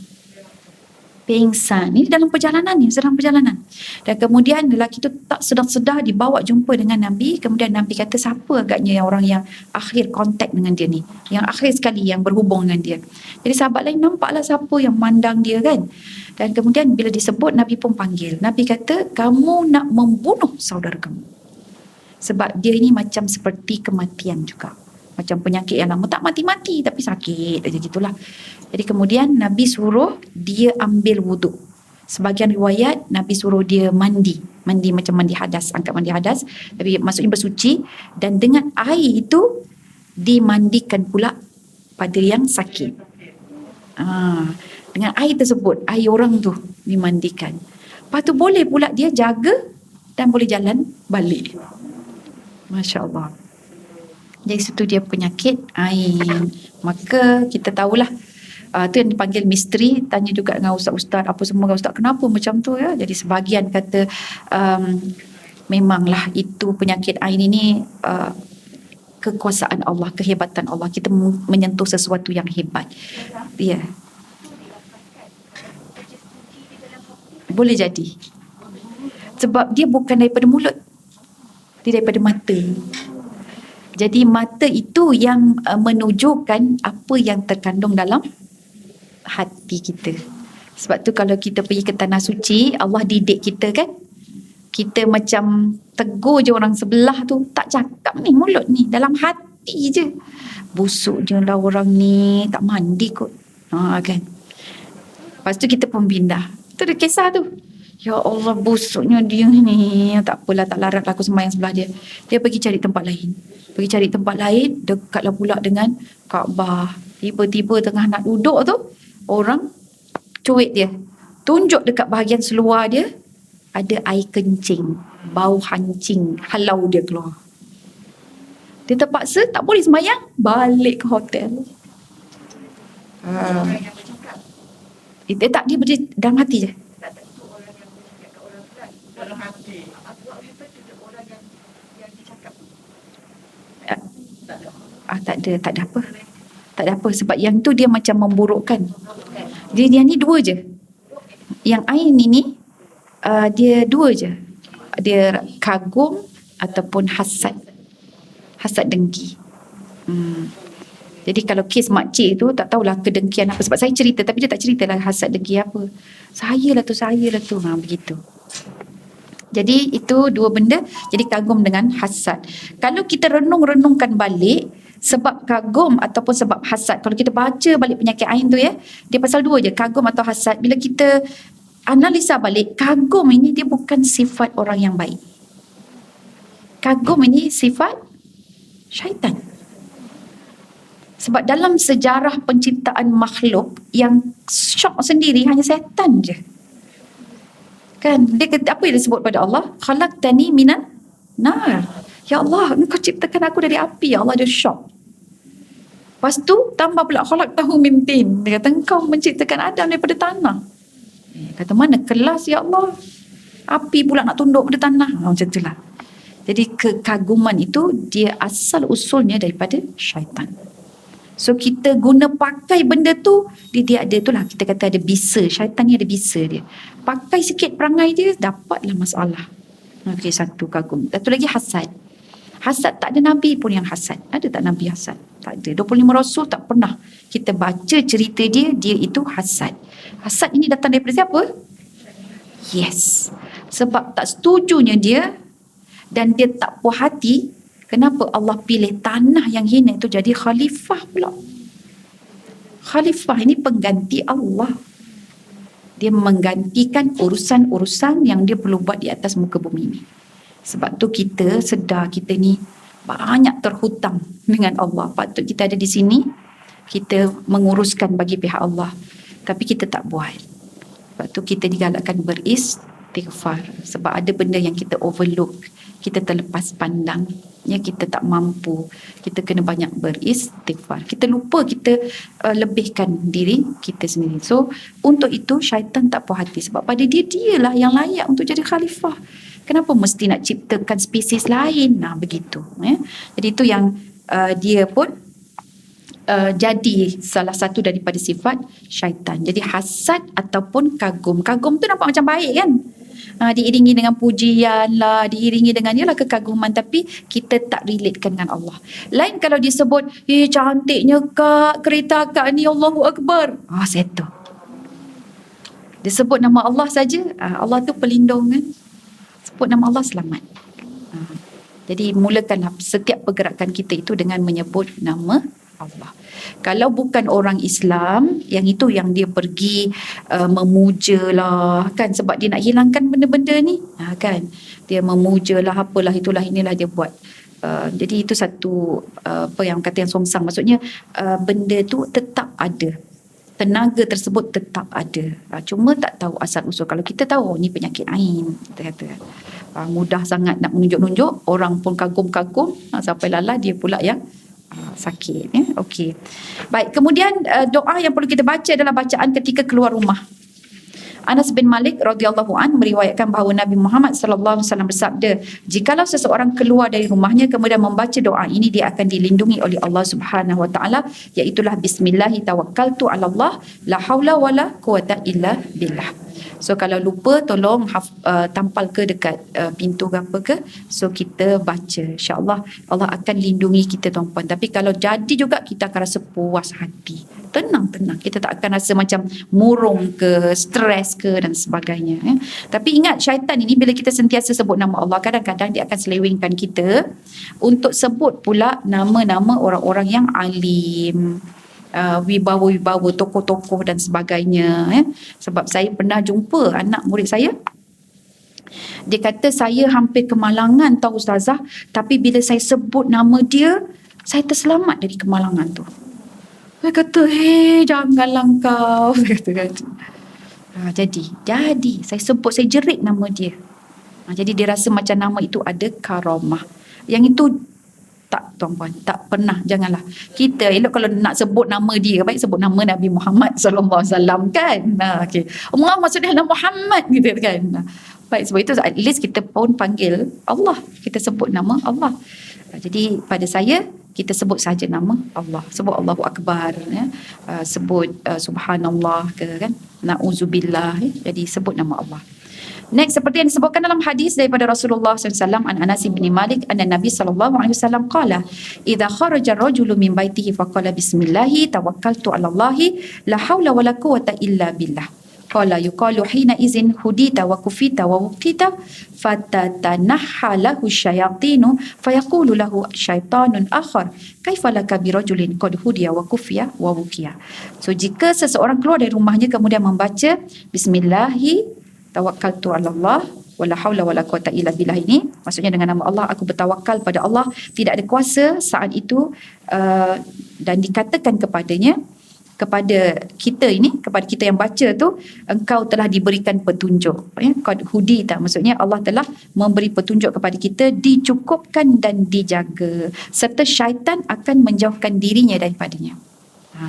pingsan. Ini dalam perjalanan ni, sedang perjalanan. Dan kemudian lelaki itu tak sedar-sedar dibawa jumpa dengan Nabi. Kemudian Nabi kata, siapa agaknya orang yang akhir kontak dengan dia ni, yang akhir sekali yang berhubung dengan dia. Jadi sahabat lain nampaklah siapa yang mandang dia kan. Dan kemudian bila disebut, Nabi pun panggil. Nabi kata, kamu nak membunuh saudara kamu. Sebab dia ini macam seperti kematian juga. Macam penyakit yang lama, tak mati-mati tapi sakit aja gitulah. Jadi kemudian Nabi suruh dia ambil wuduk. Sebagian riwayat Nabi suruh dia mandi macam mandi hadas, angkat mandi hadas, tapi maksudnya bersuci, dan dengan air itu dimandikan pula pada yang sakit. Dengan air tersebut, air orang tu dimandikan. Lepas tu boleh pula dia jaga dan boleh jalan balik. Masya Allah. Jadi situ dia penyakit ain. Maka kita tahulah, tu yang dipanggil misteri, tanya juga dengan ustaz-ustaz apa semua, ustaz kenapa macam tu ya. Jadi sebahagian kata memanglah itu penyakit ain ini kekuasaan Allah, kehebatan Allah, kita menyentuh sesuatu yang hebat. Ya. Boleh jadi. Sebab dia bukan daripada mulut, dia daripada mata. Jadi mata itu yang menunjukkan apa yang terkandung dalam hati kita. Sebab tu kalau kita pergi ke tanah suci, Allah didik kita kan. Kita macam tegur je orang sebelah tu, tak cakap ni mulut ni, dalam hati je. Busuk je lah orang ni, tak mandi kot. Kan. Lepas tu kita pun pindah. Tu ada kisah tu. Ya Allah, busuknya dia ni. Tak apalah, tak larat aku sembahyang sebelah dia. Dia pergi cari tempat lain. Dekatlah pula dengan Kaabah. Tiba-tiba tengah nak duduk tu, orang cuit dia. Tunjuk dekat bahagian seluar dia, ada air kencing, bau hancing, halau dia keluar. Dia terpaksa tak boleh sembahyang, balik ke hotel. Tak, dia berdiri dalam hati je. Dalam hati. Tak ada apa sebab yang tu dia macam memburukkan. Dia ni dua je. Yang ain ini dia dua je. Dia kagum ataupun hasad dengki. Jadi kalau kes makcik tu, tak tahulah kedengkian apa. Sebab saya cerita, tapi dia tak ceritalah hasad dengki apa. Saya lah tu. Begitu. Jadi itu dua benda. Jadi kagum dengan hasad. Kalau kita renungkan balik, sebab kagum ataupun sebab hasad, kalau kita baca balik penyakit ain tu ya, dia pasal dua je, kagum atau hasad. Bila kita analisa balik, kagum ini dia bukan sifat orang yang baik. Kagum ini sifat syaitan. Sebab dalam sejarah penciptaan makhluk, yang syok sendiri hanya setan je. Kan, dia kata, apa yang disebut pada Allah? Khalaqtani minan nar. Ya Allah, engkau ciptakan aku dari api. Ya Allah, dia syok. Lepas tu tambah pula khalaqtahu min tin. Dia kata, engkau menciptakan Adam daripada tanah. Kata, mana kelas ya Allah? Api pula nak tunduk pada tanah. Macam itulah. Jadi kekaguman itu dia asal usulnya daripada syaitan. So kita guna pakai benda tu, dia ada tu lah, kita kata ada bisa. Syaitan ni ada bisa dia. Pakai sikit perangai dia, dapatlah masalah. Okey, satu kagum. Satu lagi hasad. Hasad tak ada Nabi pun yang hasad. Ada tak Nabi hasad? Tak ada. 25 Rasul tak pernah kita baca cerita dia itu hasad. Hasad ini datang daripada siapa? Yes. Sebab tak setujunya dia, dan dia tak puas hati Kenapa Allah pilih tanah yang hina itu jadi khalifah pula? Khalifah ini pengganti Allah. Dia menggantikan urusan-urusan yang dia perlu buat di atas muka bumi ini. Sebab tu kita sedar kita ni banyak terhutang dengan Allah. Patut kita ada di sini, kita menguruskan bagi pihak Allah. Tapi kita tak buat. Sebab tu kita digalakkan beristighfar. Sebab ada benda yang kita overlook, kita terlepas pandang, ya, kita tak mampu. Kita kena banyak beristighfar. Kita lupa kita lebihkan diri kita sendiri. So untuk itu syaitan tak puas hati. Sebab pada dialah yang layak untuk jadi khalifah. Kenapa mesti nak ciptakan spesies lain? Nah, begitu. Ya. Jadi itu yang dia pun jadi salah satu daripada sifat syaitan. Jadi hasad ataupun kagum. Kagum tu nampak macam baik kan? Diiringi dengan pujian lah, diiringi dengan ialah kekaguman, tapi kita tak relatekan dengan Allah. Lain kalau disebut, cantiknya kak, kereta kak ni, Allahu Akbar. Settle. Disebut nama Allah saja, Allah tu pelindung kan? Sebut nama Allah, selamat. Jadi mulakanlah setiap pergerakan kita itu dengan menyebut nama Allah. Kalau bukan orang Islam, yang itu yang dia pergi memuja lah kan, sebab dia nak hilangkan benda-benda ni kan, dia memuja lah, apalah itulah inilah dia buat. Jadi itu satu apa yang kata yang songsang, maksudnya benda tu tetap ada, tenaga tersebut tetap ada, cuma tak tahu asal usul. Kalau kita tahu ni penyakit lain, kita kata mudah sangat nak menunjuk-nunjuk, orang pun kagum-kagum, sampai lala dia pula yang sakit. Ya? Okey. Baik, kemudian doa yang perlu kita baca adalah bacaan ketika keluar rumah. Anas bin Malik radhiyallahu an meriwayatkan bahawa Nabi Muhammad sallallahu alaihi wasallam bersabda, jikalau seseorang keluar dari rumahnya kemudian membaca doa ini, dia akan dilindungi oleh Allah Subhanahu wa taala, iaitu bismillahi tawakkaltu 'ala Allah la haula wala quwata illa billah. So kalau lupa, tolong tampal ke dekat pintu ke apa ke, so kita baca, insya-Allah Allah akan lindungi kita tuan-puan. Tapi kalau jadi juga, kita akan rasa puas hati, tenang-tenang, kita tak akan rasa macam murung ke, stres ke dan sebagainya, ya. Tapi ingat, syaitan ini bila kita sentiasa sebut nama Allah, kadang-kadang dia akan selewengkan kita untuk sebut pula nama-nama orang-orang yang alim, wibawa-wibawa, tokoh-tokoh dan sebagainya, ya. Sebab saya pernah jumpa anak murid saya, dia kata, saya hampir kemalangan tahu ustazah, tapi bila saya sebut nama dia, saya terselamat dari kemalangan tu. Saya kata, janganlah kau, saya kata kan. Jadi saya sebut, saya jerit nama dia. Jadi dia rasa macam nama itu ada karamah. Yang itu tak, tuan-puan, tak pernah. Janganlah. Kita elok kalau nak sebut nama dia, baik sebut nama Nabi Muhammad sallallahu alaihi wasallam kan. Okey. Muhammad maksudnya Muhammad gitu kan. Baik, sebab itu at least kita pun panggil Allah, kita sebut nama Allah. Jadi pada saya, kita sebut saja nama Allah. Sebut Allahu Akbar, ya. Sebut subhanallah ke kan. Na'udzubillah, ya. Jadi sebut nama Allah. Next, seperti yang disebutkan dalam hadis daripada Rasulullah SAW, an Anas bin Malik anna Nabi sallallahu alaihi wasallam qala, idza kharaja ar-rajulu min baitihi faqala bismillah tawakkaltu 'ala Allah la haula wala quwwata illa billah. Qala yuqalu hina izin hudita wa kufita wa wuqita fatatanahalahu syayatinu fayaqulu lahu syaitanun akhar kaifa laka birajulin qad hudiya wa kufiya wa wuqiya. So jika seseorang keluar dari rumahnya kemudian membaca bismillah tawakkaltu 'ala Allah wala haula wala quwata illa billah, ini maksudnya dengan nama Allah aku bertawakal pada Allah, tidak ada kuasa saat itu, dan dikatakan kepadanya, kepada kita ini, kepada kita yang baca tu, engkau telah diberikan petunjuk, ya, qad hudita, maksudnya Allah telah memberi petunjuk kepada kita, dicukupkan dan dijaga, serta syaitan akan menjauhkan dirinya daripadanya.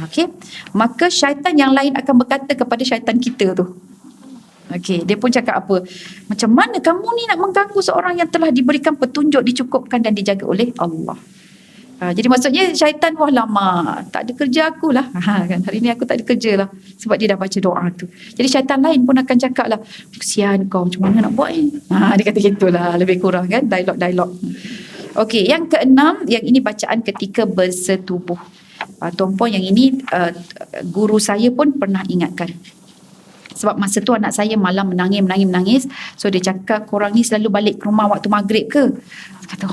Okey, maka syaitan yang lain akan berkata kepada syaitan kita tu, okey, dia pun cakap apa? Macam mana kamu ni nak mengganggu seorang yang telah diberikan petunjuk, dicukupkan dan dijaga oleh Allah? Jadi maksudnya syaitan, wah lama tak ada kerja aku lah, kan, hari ni aku tak ada kerja lah sebab dia dah baca doa tu. Jadi syaitan lain pun akan cakap lah, kesian kau, macam mana nak buat ni? Dia kata gitulah, lebih kurang kan, dialog-dialog. Okey, yang keenam, yang ini bacaan ketika bersetubuh. Tuan-puan, yang ini guru saya pun pernah ingatkan. Sebab masa tu anak saya malam menangis. So dia cakap, korang ni selalu balik ke rumah waktu maghrib ke? Saya kata,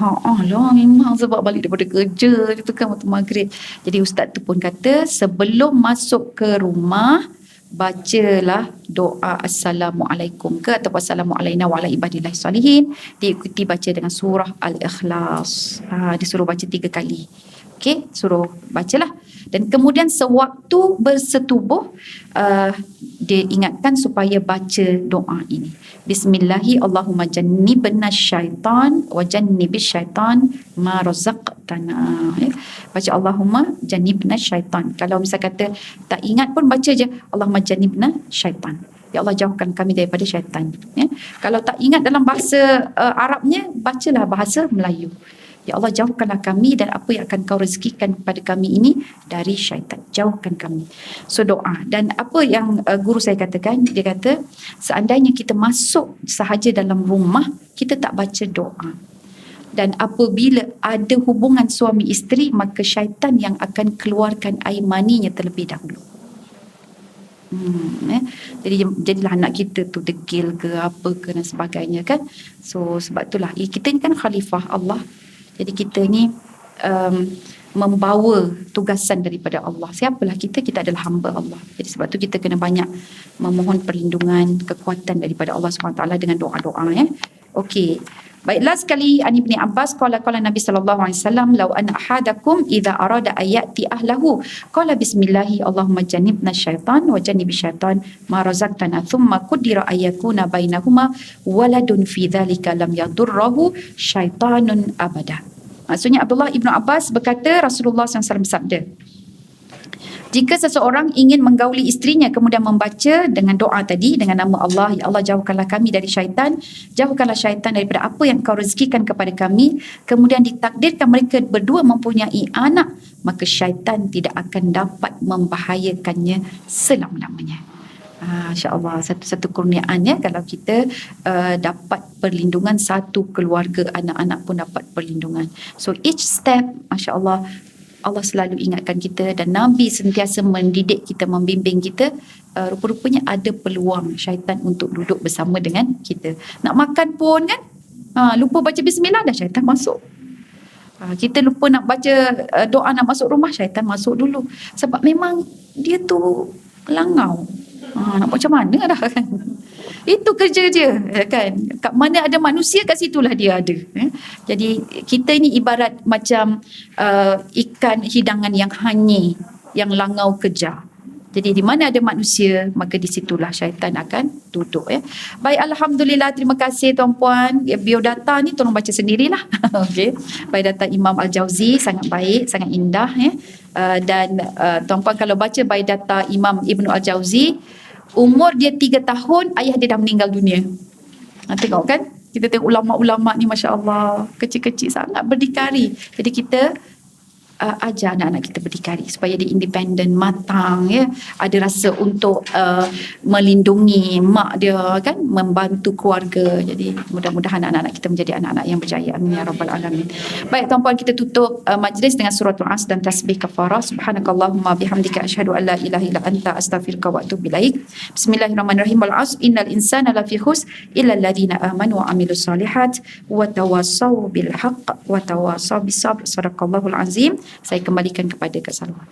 lah memang sebab balik daripada kerja gitu kan waktu maghrib. Jadi ustaz tu pun kata, sebelum masuk ke rumah, bacalah doa Assalamualaikum ke ataupun Assalamualaikum wa ala ibadillahi salihin, diikuti baca dengan surah Al-Ikhlas. Disuruh baca 3 kali. Okey, suruh bacalah. Dan kemudian sewaktu bersetubuh, dia ingatkan supaya baca doa ini. Bismillahi Allahumma jannibna syaitan wa jannibis syaitan ma razaqtana. Baca Allahumma jannibna syaitan. Kalau misal kata tak ingat pun baca je Allahumma jannibna syaitan. Ya Allah, jauhkan kami daripada syaitan. Ya. Kalau tak ingat dalam bahasa Arabnya, bacalah bahasa Melayu. Ya Allah, jauhkanlah kami dan apa yang akan kau rezekikan kepada kami ini dari syaitan. Jauhkan kami. So doa. Dan apa yang guru saya katakan, dia kata seandainya kita masuk sahaja dalam rumah, kita tak baca doa. Dan apabila ada hubungan suami isteri, maka syaitan yang akan keluarkan air maninya terlebih dahulu. Jadilah anak kita tu degil ke apa ke dan sebagainya kan. So sebab itulah kita ni kan khalifah Allah. Jadi kita ni membawa tugasan daripada Allah. Siapalah kita? Kita adalah hamba Allah. Jadi sebab tu kita kena banyak memohon perlindungan, kekuatan daripada Allah SWT dengan doa-doa ya. Okey. Baiklah sekali, Ani bin Abbas qala Nabi sallallahu alaihi wasallam, "Law anna ahadakum idza arada ayati ahlahu qala bismillahi Allahumma jannibna syaitan wa jannibish syaitan ma razaqtana thumma qudira ayyakuna bainahuma waladun fi dzalika lam yadurruhu syaitanun abada." Maksudnya Abdullah ibnu Abbas berkata, Rasulullah SAW bersabda, jika seseorang ingin menggauli isterinya kemudian membaca dengan doa tadi dengan nama Allah, ya Allah jauhkanlah kami dari syaitan, jauhkanlah syaitan daripada apa yang kau rezekikan kepada kami, kemudian ditakdirkan mereka berdua mempunyai anak, maka syaitan tidak akan dapat membahayakannya selama-lamanya. Insya-Allah satu kurniaan ya, kalau kita dapat perlindungan, satu keluarga anak-anak pun dapat perlindungan. So each step, masya-Allah, Allah selalu ingatkan kita dan Nabi sentiasa mendidik kita, membimbing kita. Rupa-rupanya ada peluang syaitan untuk duduk bersama dengan kita. Nak makan pun kan, lupa baca bismillah dah syaitan masuk. Kita lupa nak baca doa nak masuk rumah, syaitan masuk dulu. Sebab memang dia tu langau. Nak buat macam mana dah kan. Itu kerja dia kan. Kat mana ada manusia, kat situlah dia ada. Jadi kita ini ibarat macam ikan hidangan yang hanyir, yang langau kejar. Jadi di mana ada manusia, maka di situlah syaitan akan duduk ya. Baik, alhamdulillah, terima kasih tuan-puan. Biodata ni tolong baca sendirilah. Okey. Biodata Imam Al-Jauzi sangat baik, sangat indah ya. Dan tuan-puan kalau baca biodata Imam Ibnu Al-Jauzi, umur dia 3 tahun, ayah dia dah meninggal dunia. Tengok kan? Kita tengok ulama-ulama ni, masya-Allah, kecil-kecil sangat berdikari. Jadi kita ajar anak-anak kita berdikari supaya dia independen, matang ya, ada rasa untuk melindungi mak dia kan, membantu keluarga. Jadi mudah-mudahan anak-anak kita menjadi anak-anak yang berjaya, amin ya rabbal alamin. Baik tuan-puan, kita tutup majlis dengan suratul As dan tasbih kafarah. Subhanakallahumma bihamdika asyhadu an la ilaha illa anta astaghfiruka wa atubu ilaik. Bismillahirrahmanirrahim. Wal 'asr innal insana lafi khusr illa alladhina amanu wa amilus solihat wa tawassaw bil haqq wa tawassaw bis sabr. Sadaqallahul azim. Saya kembalikan kepada Kak Salwa.